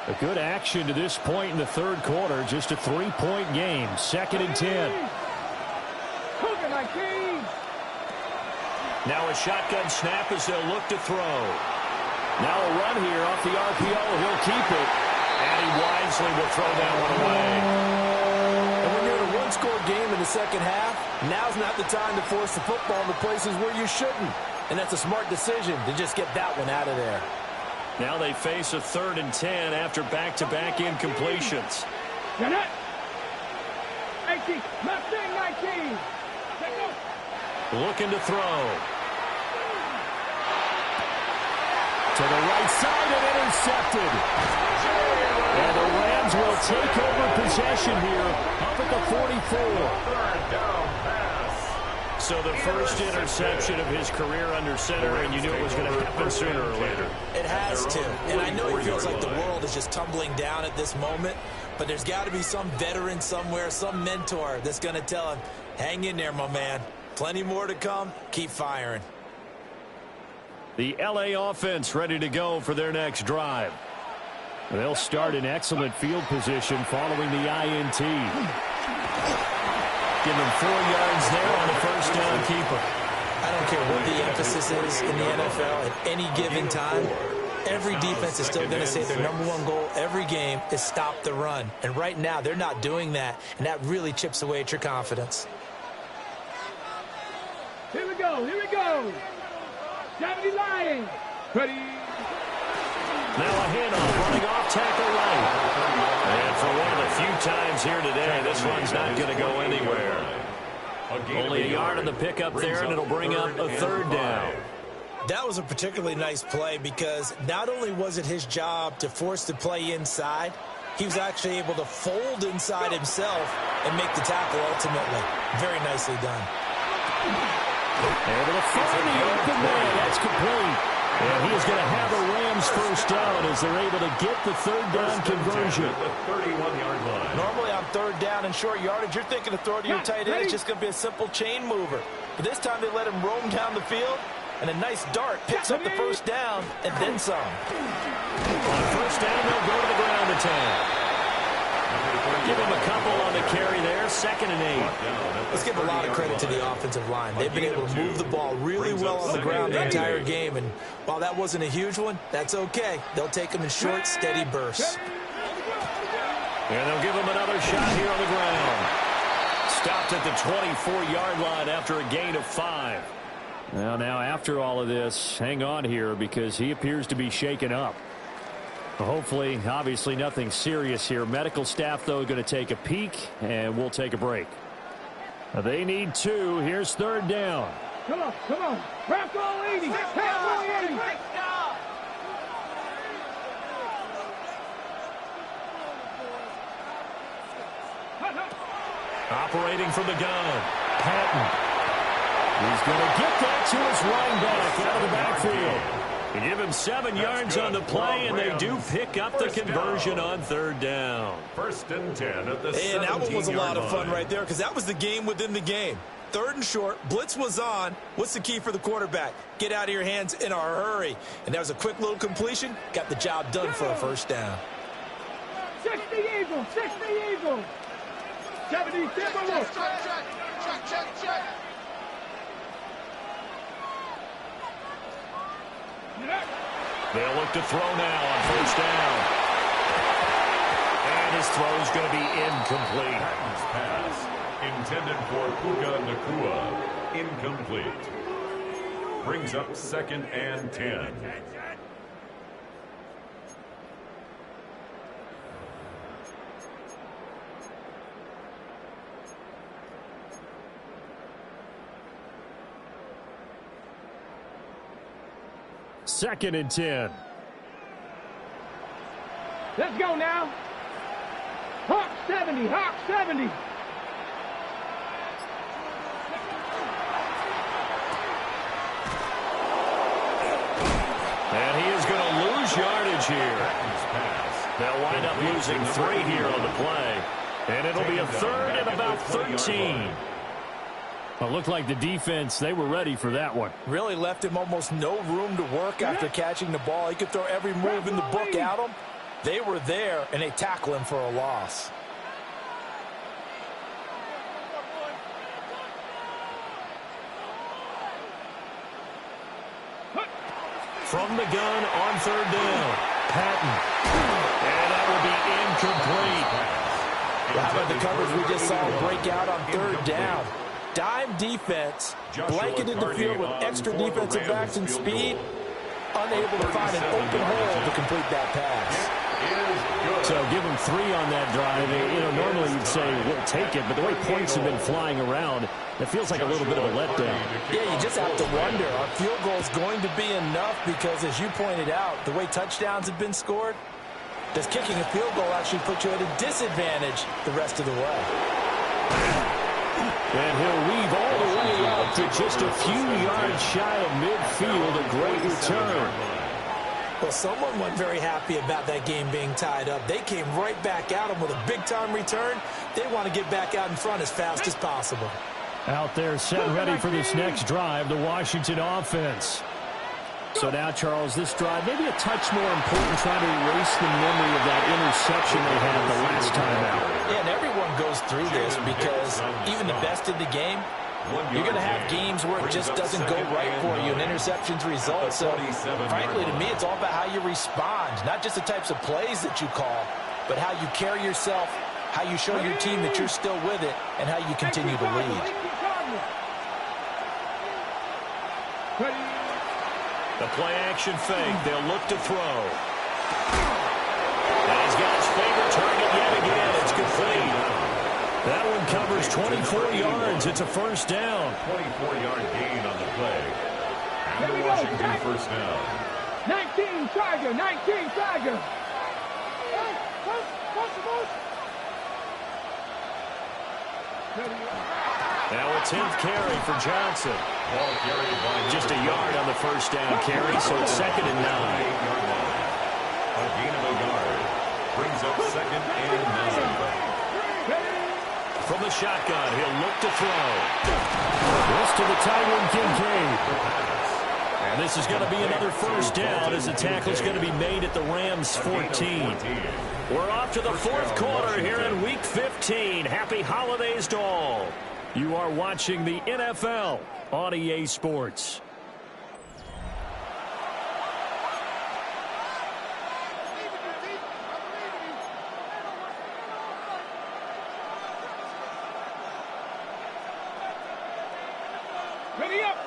A good action to this point in the 3rd quarter. Just a 3-point game. 2nd and 10. my team. Now a shotgun snap as they'll look to throw. Now a run here off the RPO. He'll keep it. And he wisely will throw that one away. And when you're in a one-score game in the second half, now's not the time to force the football in the places where you shouldn't. And that's a smart decision to just get that one out of there. Now they face a 3rd and 10 after back-to-back incompletions. 18, Mustang 19. Looking to throw. To the right side and intercepted. And the Rams will take over possession here up at the 44. So the first interception of his career under center, and you knew it was going to happen sooner or later. It has to. And I know he feels like the world is just tumbling down at this moment, but there's got to be some veteran somewhere, some mentor that's going to tell him, hang in there, my man. Plenty more to come. Keep firing. The LA offense ready to go for their next drive. They'll start in excellent field position following the INT. Give them 4 yards there on the first down keeper. I don't care what the emphasis is in the NFL at any given time. Every defense is still going to say their #1 goal every game is stop the run. And right now, they're not doing that, and that really chips away at your confidence. Here we go, here we go. 70 Lions. Ready. Now a handoff, running off tackle right. And for one of the few times here today, this one's not going to go anywhere. Only a yard on the pickup there, and it'll bring up a 3rd down. That was a particularly nice play because not only was it his job to force the play inside, he was actually able to fold inside himself and make the tackle ultimately. Very nicely done. Able to find the open man. That's complete. And he is going to have a Rams first down as they're able to get the 3rd down conversion. The 31-yard line. Normally on 3rd down and short yardage, you're thinking of throwing to your tight end. It's just going to be a simple chain mover. But this time they let him roam down the field, and a nice dart picks up the first down and then some. On first down, they'll go to the ground attack. Give him a couple on the carry there, 2nd and 8. Let's give a lot of credit to the offensive line. They've been able to move the ball really well on the ground the entire game, and while that wasn't a huge one, that's okay. They'll take them in short, steady bursts. And they'll give him another shot here on the ground. Stopped at the 24-yard line after a gain of 5. Now after all of this, hang on here because he appears to be shaken up. Hopefully, obviously nothing serious here. Medical staff, though, going to take a peek, and we'll take a break. They need 2. Here's 3rd down. Come on, come on. Craft all 80. Craft all 80. Operating from the gun. Patton. He's going to get that to his running back out of the backfield. They give him 7 yards on the play, and they do pick up the conversion on 3rd down. 1st and 10 at the 17-yard line. And that one was a lot of fun right there because that was the game within the game. 3rd and short, blitz was on. What's the key for the quarterback? Get out of your hands in a hurry. And that was a quick little completion. Got the job done for a first down. 60 Eagles, 60 Eagles. 70 Timberwolves. Check. They'll look to throw now on first down. And his throw's going to be incomplete. Patton's pass intended for Puka Nacua. Incomplete. Brings up 2nd and 10. Second and 10. Let's go now. Hawk 70, Hawk 70. And he is going to lose yardage here. They'll wind up losing 3 here on the play. And it'll be a 3rd and about 13. Well, it looked like the defense, they were ready for that one. Really left him almost no room to work after catching the ball. He could throw every move in the book at him. They were there, and they tackle him for a loss. from the gun on third down. Patton. And that will be incomplete. How about the coverage we just saw break out on third down? Dime defense, blanketed the field with extra defensive backs and speed, unable to find an open hole to complete that pass. So give him 3 on that drive. Normally you'd say, we'll take it, but the way points have been flying around, it feels like a little bit of a letdown. Yeah, you just have to wonder, are field goals going to be enough? Because as you pointed out, the way touchdowns have been scored, does kicking a field goal actually put you at a disadvantage the rest of the way? And he'll weave all the way up to just a few yards shy of midfield. A great return. Well, someone wasn't very happy about that game being tied up. They came right back at him with a big-time return. They want to get back out in front as fast as possible. Out there set ready for this next drive, the Washington offense. So now, Charles, this drive maybe a touch more important, trying to erase the memory of that interception they had the last time out. Yeah, and everyone goes through this because even the best in the game, you're going to have games where it just doesn't go right for you, and interceptions result. So, frankly, to me, it's all about how you respond, not just the types of plays that you call, but how you carry yourself, how you show your team that you're still with it, and how you continue to lead. The play-action fake. They'll look to throw. And he's got his favorite target yet again. It's complete. That one covers 24 yards. It's a first down. 24-yard gain on the play. And the Washington first down. 19 Tiger, 19 Tiger. Now a 10th carry for Johnson. Ball carried by just a yard on the first down carry, so it's 2nd and 9. A gain of a yard. Brings up 2nd and 9. From the shotgun, he'll look to throw. This to the tight end, Kincaid. And this is going to be another first down as the tackle's going to be made at the Rams' 14. We're off to the 4th quarter here in Week 15. Happy holidays to all. You are watching the NFL on EA Sports.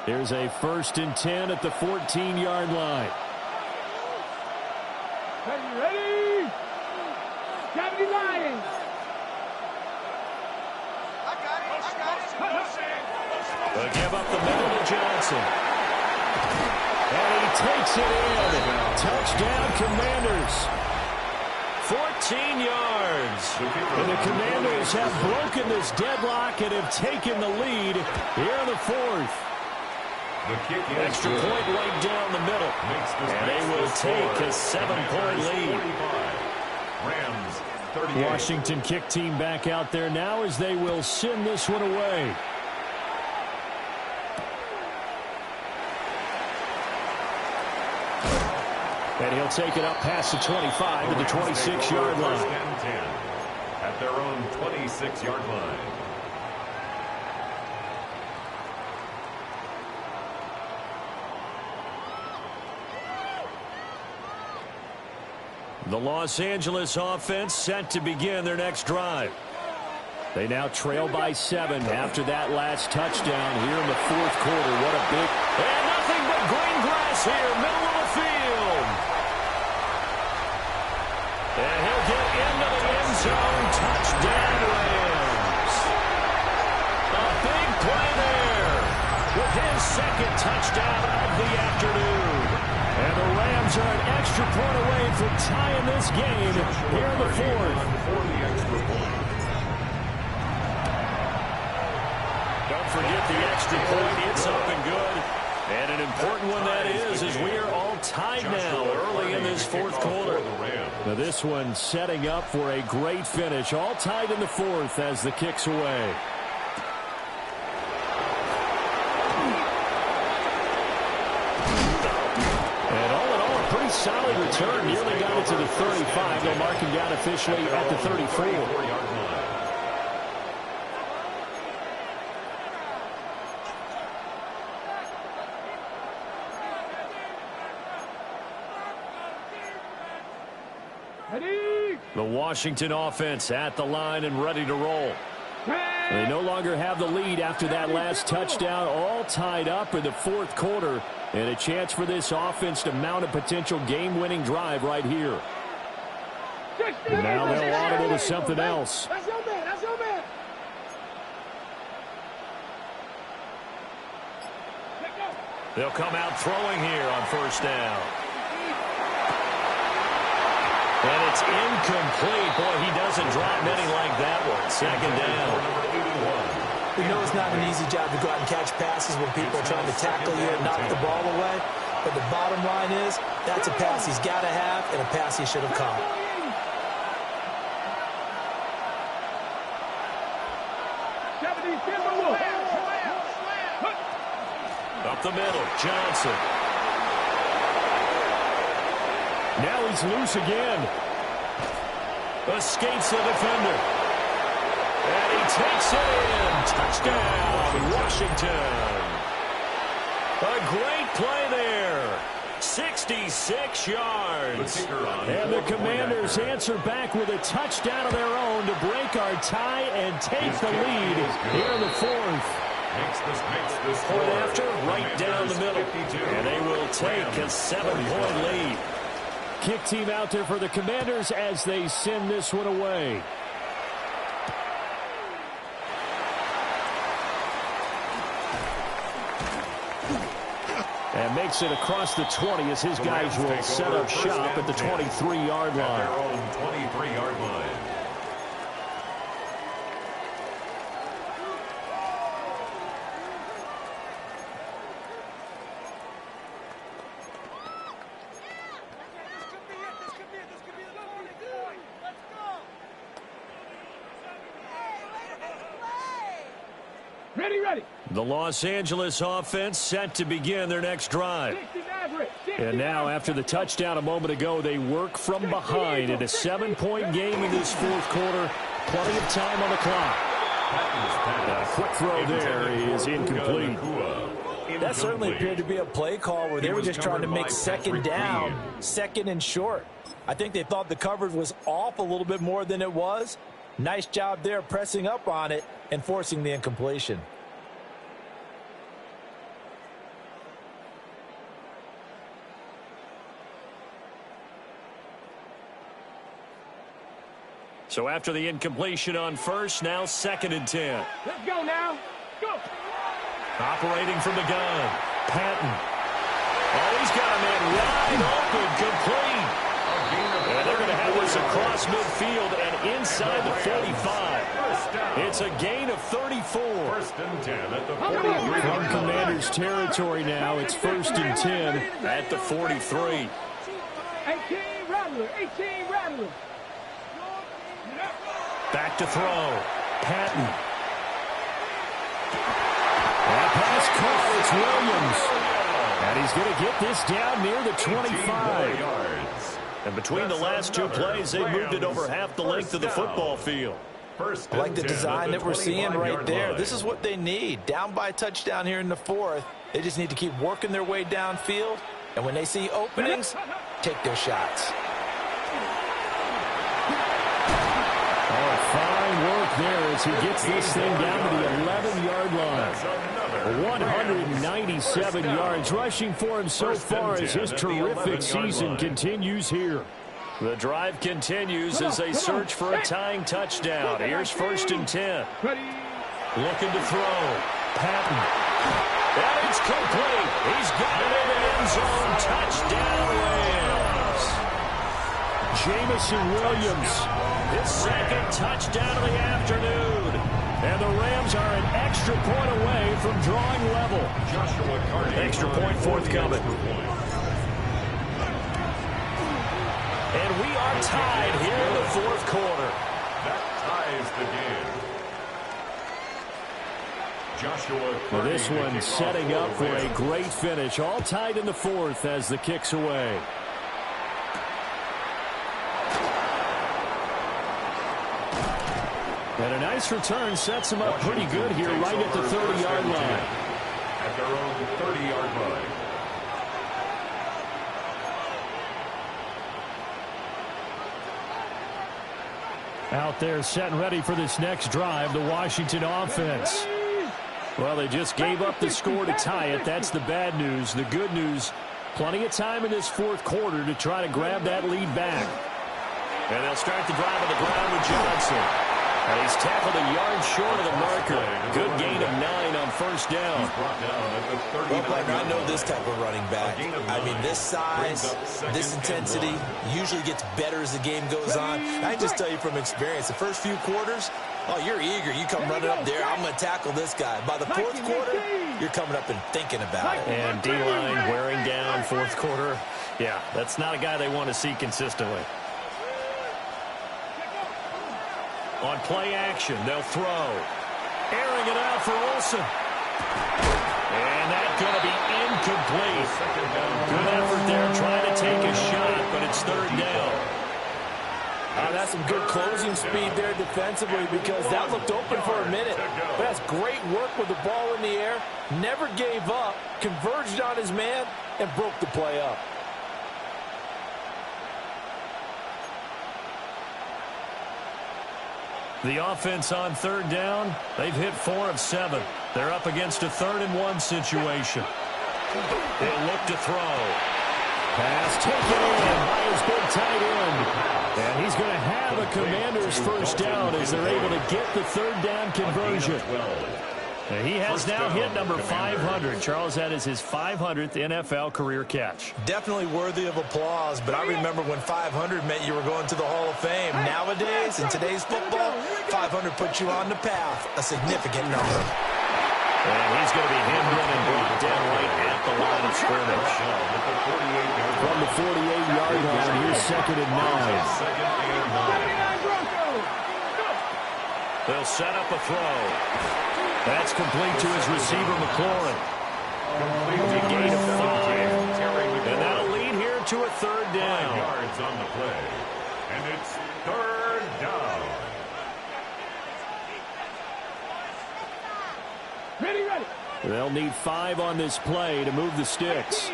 Here's a 1st and 10 at the 14-yard line. Ready? 70 Lions. They'll give up the middle to Johnson. And he takes it in. Touchdown, Commanders. 14 yards. And the Commanders have broken this deadlock and have taken the lead here in the 4th. Extra point right down the middle. And they will take a 7-point lead. Rams 38. Washington kick team back out there now as they will send this one away. And he'll take it up past the 25 to the 26-yard line. At their own 26-yard line. The Los Angeles offense set to begin their next drive. They now trail by 7 after that last touchdown here in the 4th quarter. What a big... And nothing but green grass here, middle of the field. And he'll get into the end zone. Touchdown, Rams. A big play there with his 2nd touchdown of the afternoon. And the Rams are an extra point away from tying this game here in the 4th. Don't forget the extra point. It's up and good. And an important one that is as we are all tied now early in this 4th quarter. Now this one setting up for a great finish. All tied in the 4th as the kick's away. Solid return, nearly got it to the 35. They'll mark him down officially at the 34. The Washington offense at the line and ready to roll. They no longer have the lead after that last touchdown, all tied up in the fourth quarter, and a chance for this offense to mount a potential game-winning drive right here. And now they'll audible to something else. That's your man. That's your man. They'll come out throwing here on first down. And it's incomplete. Boy, he doesn't drop many like that one. Second down. We know it's not an easy job to go out and catch passes when people are trying to tackle you and knock the ball away. But the bottom line is, that's a pass he's got to have and a pass he should have caught. Up the middle, Johnson. Now he's loose again. Escapes the defender. And he takes it in. Touchdown, Washington. A great play there. 66 yards. And the Commanders answer back with a touchdown of their own to break our tie and take the lead here in the fourth. Point after, right down the middle. And they will take a 7-point lead. Kick team out there for the Commanders as they send this one away. And makes it across the 20 as his guys will set up shop at the 23-yard line. At their own 23-yard line. Ready. The Los Angeles offense set to begin their next drive. And now, after the touchdown a moment ago, they work from behind in a 7-point game in this fourth quarter. Plenty of time on the clock. A quick throw there is incomplete. That certainly appeared to be a play call where they were just trying to make second down, second and short. I think they thought the coverage was off a little bit more than it was. Nice job there pressing up on it and forcing the incompletion. So after the incompletion on first, now 2nd and 10. Let's go now. Go. Operating from the gun, Patton. Oh, he's got a man wide open, complete. And they're going to have this across midfield and inside the 45. It's a gain of 34. 1st and 10 at the 43. From Commanders territory now, it's 1st and 10 at the 43. 18 Rattler. Back to throw. Patton. That pass caught. It's Williams. And he's going to get this down near the 25. And between the last two plays, they moved it over half the length of the football field. I like the design that we're seeing right there. This is what they need. Down by a touchdown here in the fourth. They just need to keep working their way downfield. And when they see openings, take their shots. Fine work there as he gets this thing down to the 11-yard line. 197 yards rushing for him so far as his terrific season continues here. The drive continues as they search for a tying touchdown. Here's 1st and 10. Looking to throw. Patton. And it's complete. He's got it in the end zone. Touchdown Rams. Jamison Williams. His 2nd touchdown of the afternoon. And the Rams are an extra point away from drawing level. Extra point forthcoming. And we are tied here in the fourth quarter. That ties the game. Joshua. Well, this one setting up for a great finish. All tied in the fourth as the kick's away. And a nice return sets them up pretty good here right at the 30-yard line. At their own 30-yard line. Out there setting ready for this next drive, the Washington offense. Well, they just gave up the score to tie it. That's the bad news. The good news, plenty of time in this fourth quarter to try to grab that lead back. And they'll start the drive on the ground with Johnson. And he's tackled a yard short of the marker. Good gain of 9 on first down. Well, partner, I know this type of running back. I mean, this size, this intensity usually gets better as the game goes on. I can just tell you from experience, the first few quarters, oh, you're eager. You come running up there, I'm going to tackle this guy. By the fourth quarter, you're coming up and thinking about it. And D-line wearing down fourth quarter. Yeah, that's not a guy they want to see consistently. On play action, they'll throw. Airing it out for Olsen. And that's going to be incomplete. Good effort there trying to take a shot, but it's third down. That's some good closing speed there defensively because that looked open for a minute. But that's great work with the ball in the air. Never gave up, converged on his man, and broke the play up. The offense on third down, they've hit 4 of 7. They're up against a 3rd-and-1 situation. They'll look to throw. Pass taken in by his big tight end. And he's going to have a Commander's first down as they're able to get the third down conversion. And he has now hit number 500. Charles, that is his 500th NFL career catch. Definitely worthy of applause, but I remember when 500 meant you were going to the Hall of Fame. Nowadays, in today's football, 500 puts you on the path, a significant number. And he's going to be hemmed in and brought down right at the line of scrimmage. From the 48-yard line, here's 2nd and 9. They'll set up a throw. That's complete to his receiver, McLaurin. A gain of 5. And that'll lead here to a third down. Yards on the play. And it's third down. Ready. They'll need 5 on this play to move the sticks.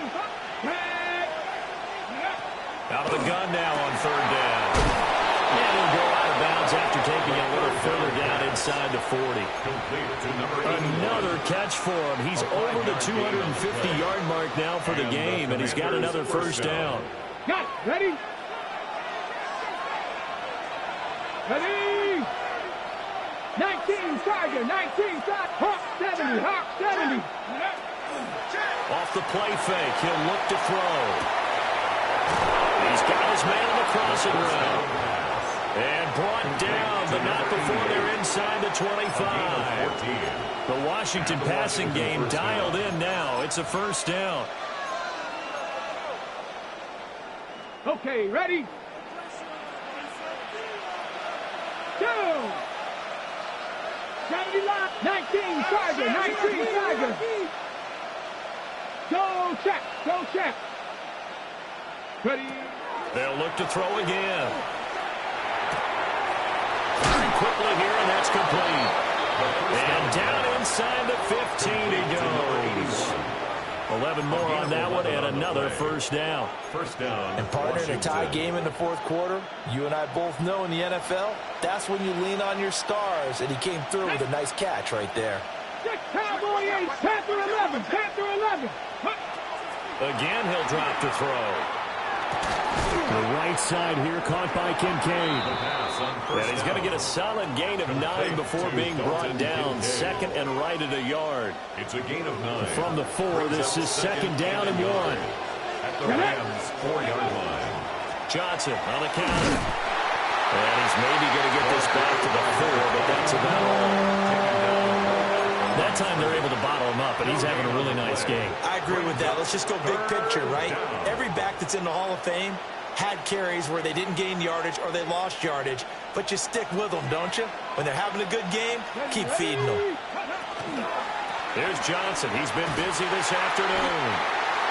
Out of the gun now on third down. And he'll go out of bounds after taking a little further down inside the 40. Another catch for him. He's over the 250-yard mark now for the game, and he's got another first down. Got it. Ready? 19 Tiger, 19 Tiger. Hawk 70, Hawk 70. Off the play fake, he'll look to throw. He's got his man on the crossing route. And brought down, but not before they're inside the 25. The Washington passing game dialed in now. It's a first down. Okay, ready? Go! 70 line, 19 Tiger, 19 Tiger. Go check. Ready? They'll look to throw again. Quickly here, and that's complete. And down inside the 15 he goes. 11 more on that one, and another first down. And partner, in a tie game in the fourth quarter, you and I both know in the NFL, that's when you lean on your stars, and he came through with a nice catch right there. Cowboy 8, Panther 11, Panther 11. Again, he'll drop to throw. The right side here caught by Kincaid. And he's going to get a solid gain of 9 before being brought down. 2nd and right at a yard. It's a gain of 9. From the 4, this is 2nd down and 1. At the Rams' 4-yard line. Johnson on the counter. And he's maybe going to get this back to the 4, but that's about all. That time they're able to bottle him up, and he's having a really nice game. I agree with that. Let's just go big picture, right? Every back that's in the Hall of Fame had carries where they didn't gain yardage or they lost yardage, but you stick with them, don't you? When they're having a good game, keep feeding them. Here's Johnson. He's been busy this afternoon.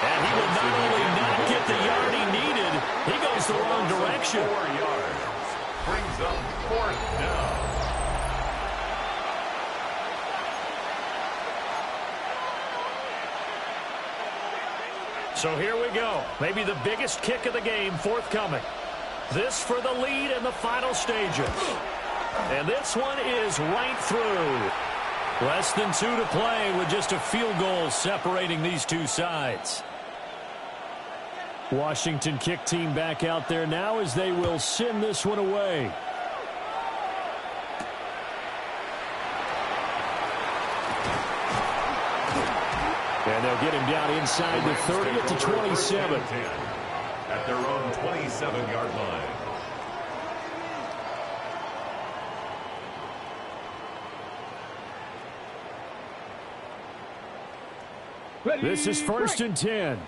And he will not only not get the yard he needed, he goes the wrong direction. 4 yards. Brings up 4th down. So here we go. Maybe the biggest kick of the game forthcoming. This for the lead in the final stages. And this one is right through. Less than 2 to play with just a field goal separating these two sides. Washington kick team back out there now as they will send this one away. And they'll get him down inside the 30 at the 27. At their own 27-yard line. This is 1st and 10.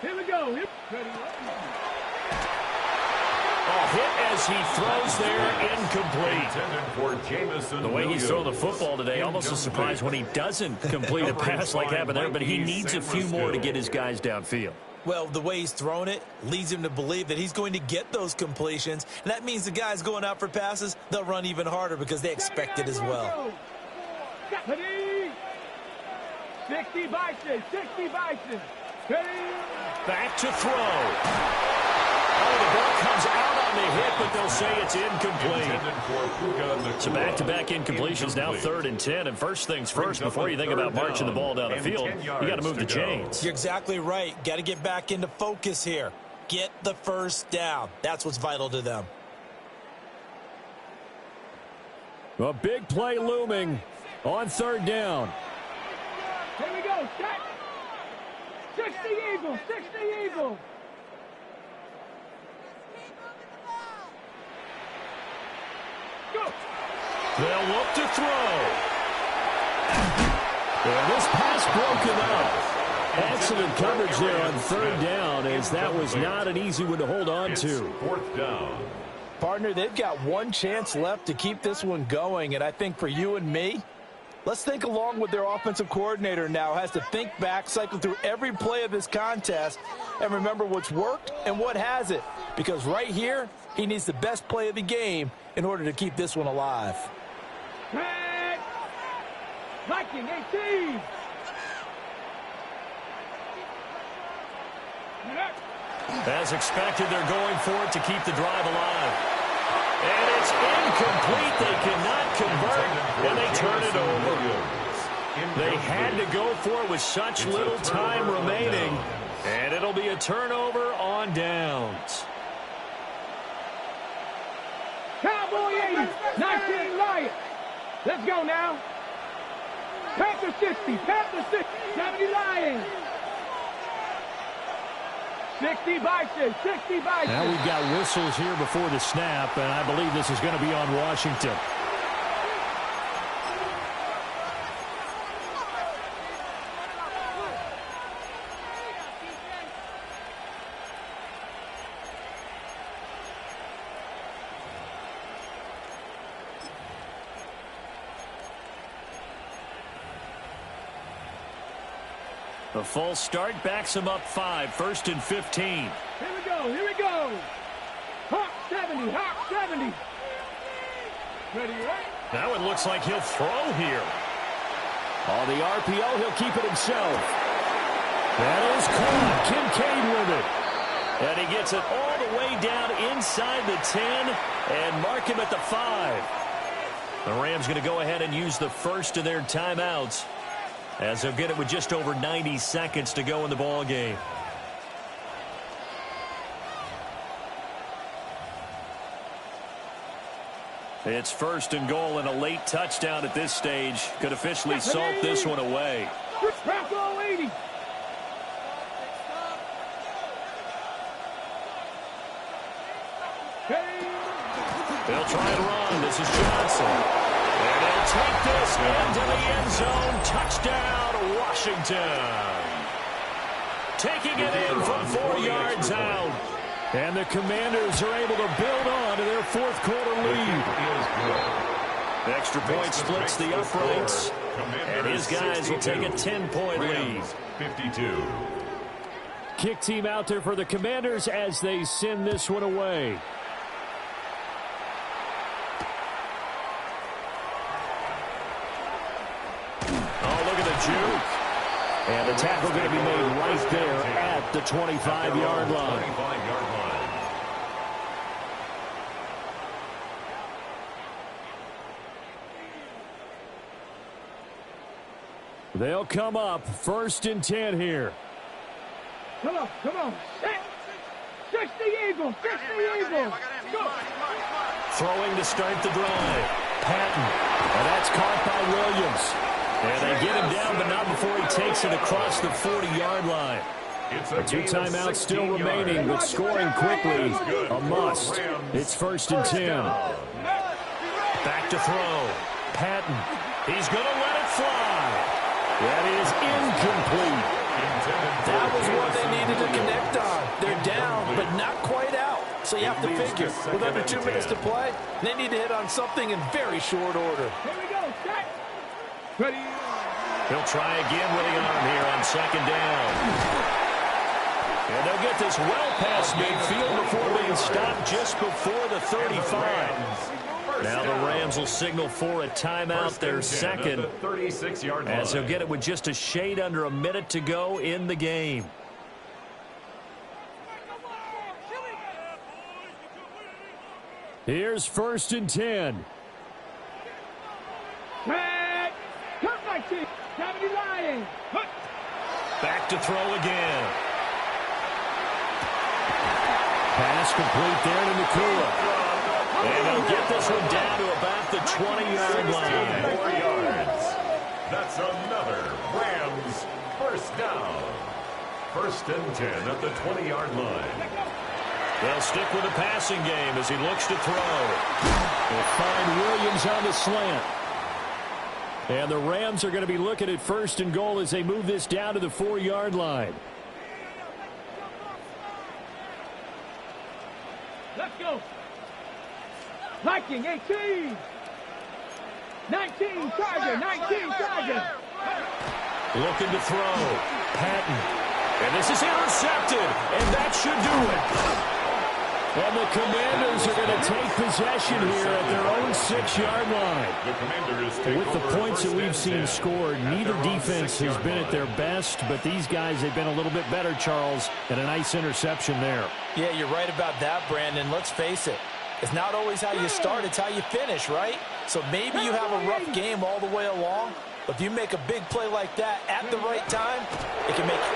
Here we go. Ready. Oh, hit as he throws there, incomplete. The way he's throwing the football today, almost a surprise when he doesn't complete a pass like happened there, but he needs a few more to get his guys downfield. Well, the way he's thrown it leads him to believe that he's going to get those completions. And that means the guys going out for passes, they'll run even harder because they expect it as well. 60 Bison, 60 Bison. Back to throw. Oh, the ball comes out on the hit, but they'll say it's incomplete. So back-to-back incompletions, now 3rd and 10. And first things first, before you think about marching the ball down the field, you got to move the chains. You're exactly right. Got to get back into focus here. Get the first down. That's what's vital to them. A big play looming on 3rd down. Here we go. Set. 60 Eagles. 60 Eagles. Go. They'll look to throw. And this pass broken up. Excellent coverage there on 3rd down, as that was not an easy one to hold on to. 4th down. Partner, they've got one chance left to keep this one going, and I think for you and me, let's think along with their offensive coordinator now. Has to think back, cycle through every play of this contest, and remember what's worked and what hasn't. Because right here, he needs the best play of the game in order to keep this one alive. Viking 18. As expected, they're going for it to keep the drive alive. And it's incomplete. They cannot convert, and they turn it over. They had to go for it with such little time remaining, and it'll be a turnover on downs. Cowboy 80, 19 Lions. Let's go now. Panther 60, Panther 60, 70 Lions. 60 Bison, 60 Bison. Now we've got whistles here before the snap, and I believe this is going to be on Washington. The false start backs him up 5, 1st and 15. Here we go, here we go. Hawk 70, Hawk 70. Ready, right? Now it looks like he'll throw here. On the RPO, he'll keep it himself. That is caught. Kincaid with it. And he gets it all the way down inside the 10 and mark him at the 5. The Rams going to go ahead and use the first of their timeouts, as they'll get it with just over 90 seconds to go in the ball game. It's 1st and goal, and a late touchdown at this stage could officially salt this one away. Bronco 80. They'll try and run. This is Johnson. And they'll take this into the end zone. Touchdown, Washington. Taking it in from 4 yards out. And the Commanders are able to build on to their 4th quarter lead. Extra point splits the uprights. And his guys will take a 10-point lead. 52. Kick team out there for the Commanders as they send this one away. Juke. And the tackle going to be made right there at the 25-yard line. They'll come up 1st and 10 here. Come on. Set. 60 Eagles. 60 Eagles. Go. Throwing to start the drive. Patton. And that's caught by Williams. And they get him down, but not before he takes it across the 40-yard line. 2 timeouts still remaining, but scoring quickly, a must. It's 1st and 10. Back to throw. Patton. He's going to let it fly. That is incomplete. That was what they needed to connect on. They're down, but not quite out. So you have to figure, with under 2 minutes to play, they need to hit on something in very short order. Here we go. Set. Ready. He'll try again with the arm here on 2nd down. And they'll get this well past midfield before being stopped just before the 35. Now the Rams will signal for a timeout, their second, as they'll get it with just a shade under a minute to go in the game. Here's 1st and 10. Red. Come 19. 70 Lions. Back to throw again. Pass complete there to Nakua. And they'll get this one down to about the 20-yard line. 4 yards. That's another Rams first down. 1st and 10 at the 20-yard line. They'll stick with the passing game as he looks to throw. They'll find Williams on the slant. And the Rams are going to be looking at 1st and goal as they move this down to the 4-yard line. Let's go. Viking 18. 19 Charger. 19 Charger. Looking to throw. Patton. And this is intercepted. And that should do it. And the Commanders are going to take possession here at their own 6-yard line. With the points that we've seen scored, neither defense has been at their best, but these guys have been a little bit better, Charles, and a nice interception there. Yeah, you're right about that, Brandon. Let's face it. It's not always how you start, it's how you finish, right? So maybe you have a rough game all the way along, but if you make a big play like that at the right time, it can make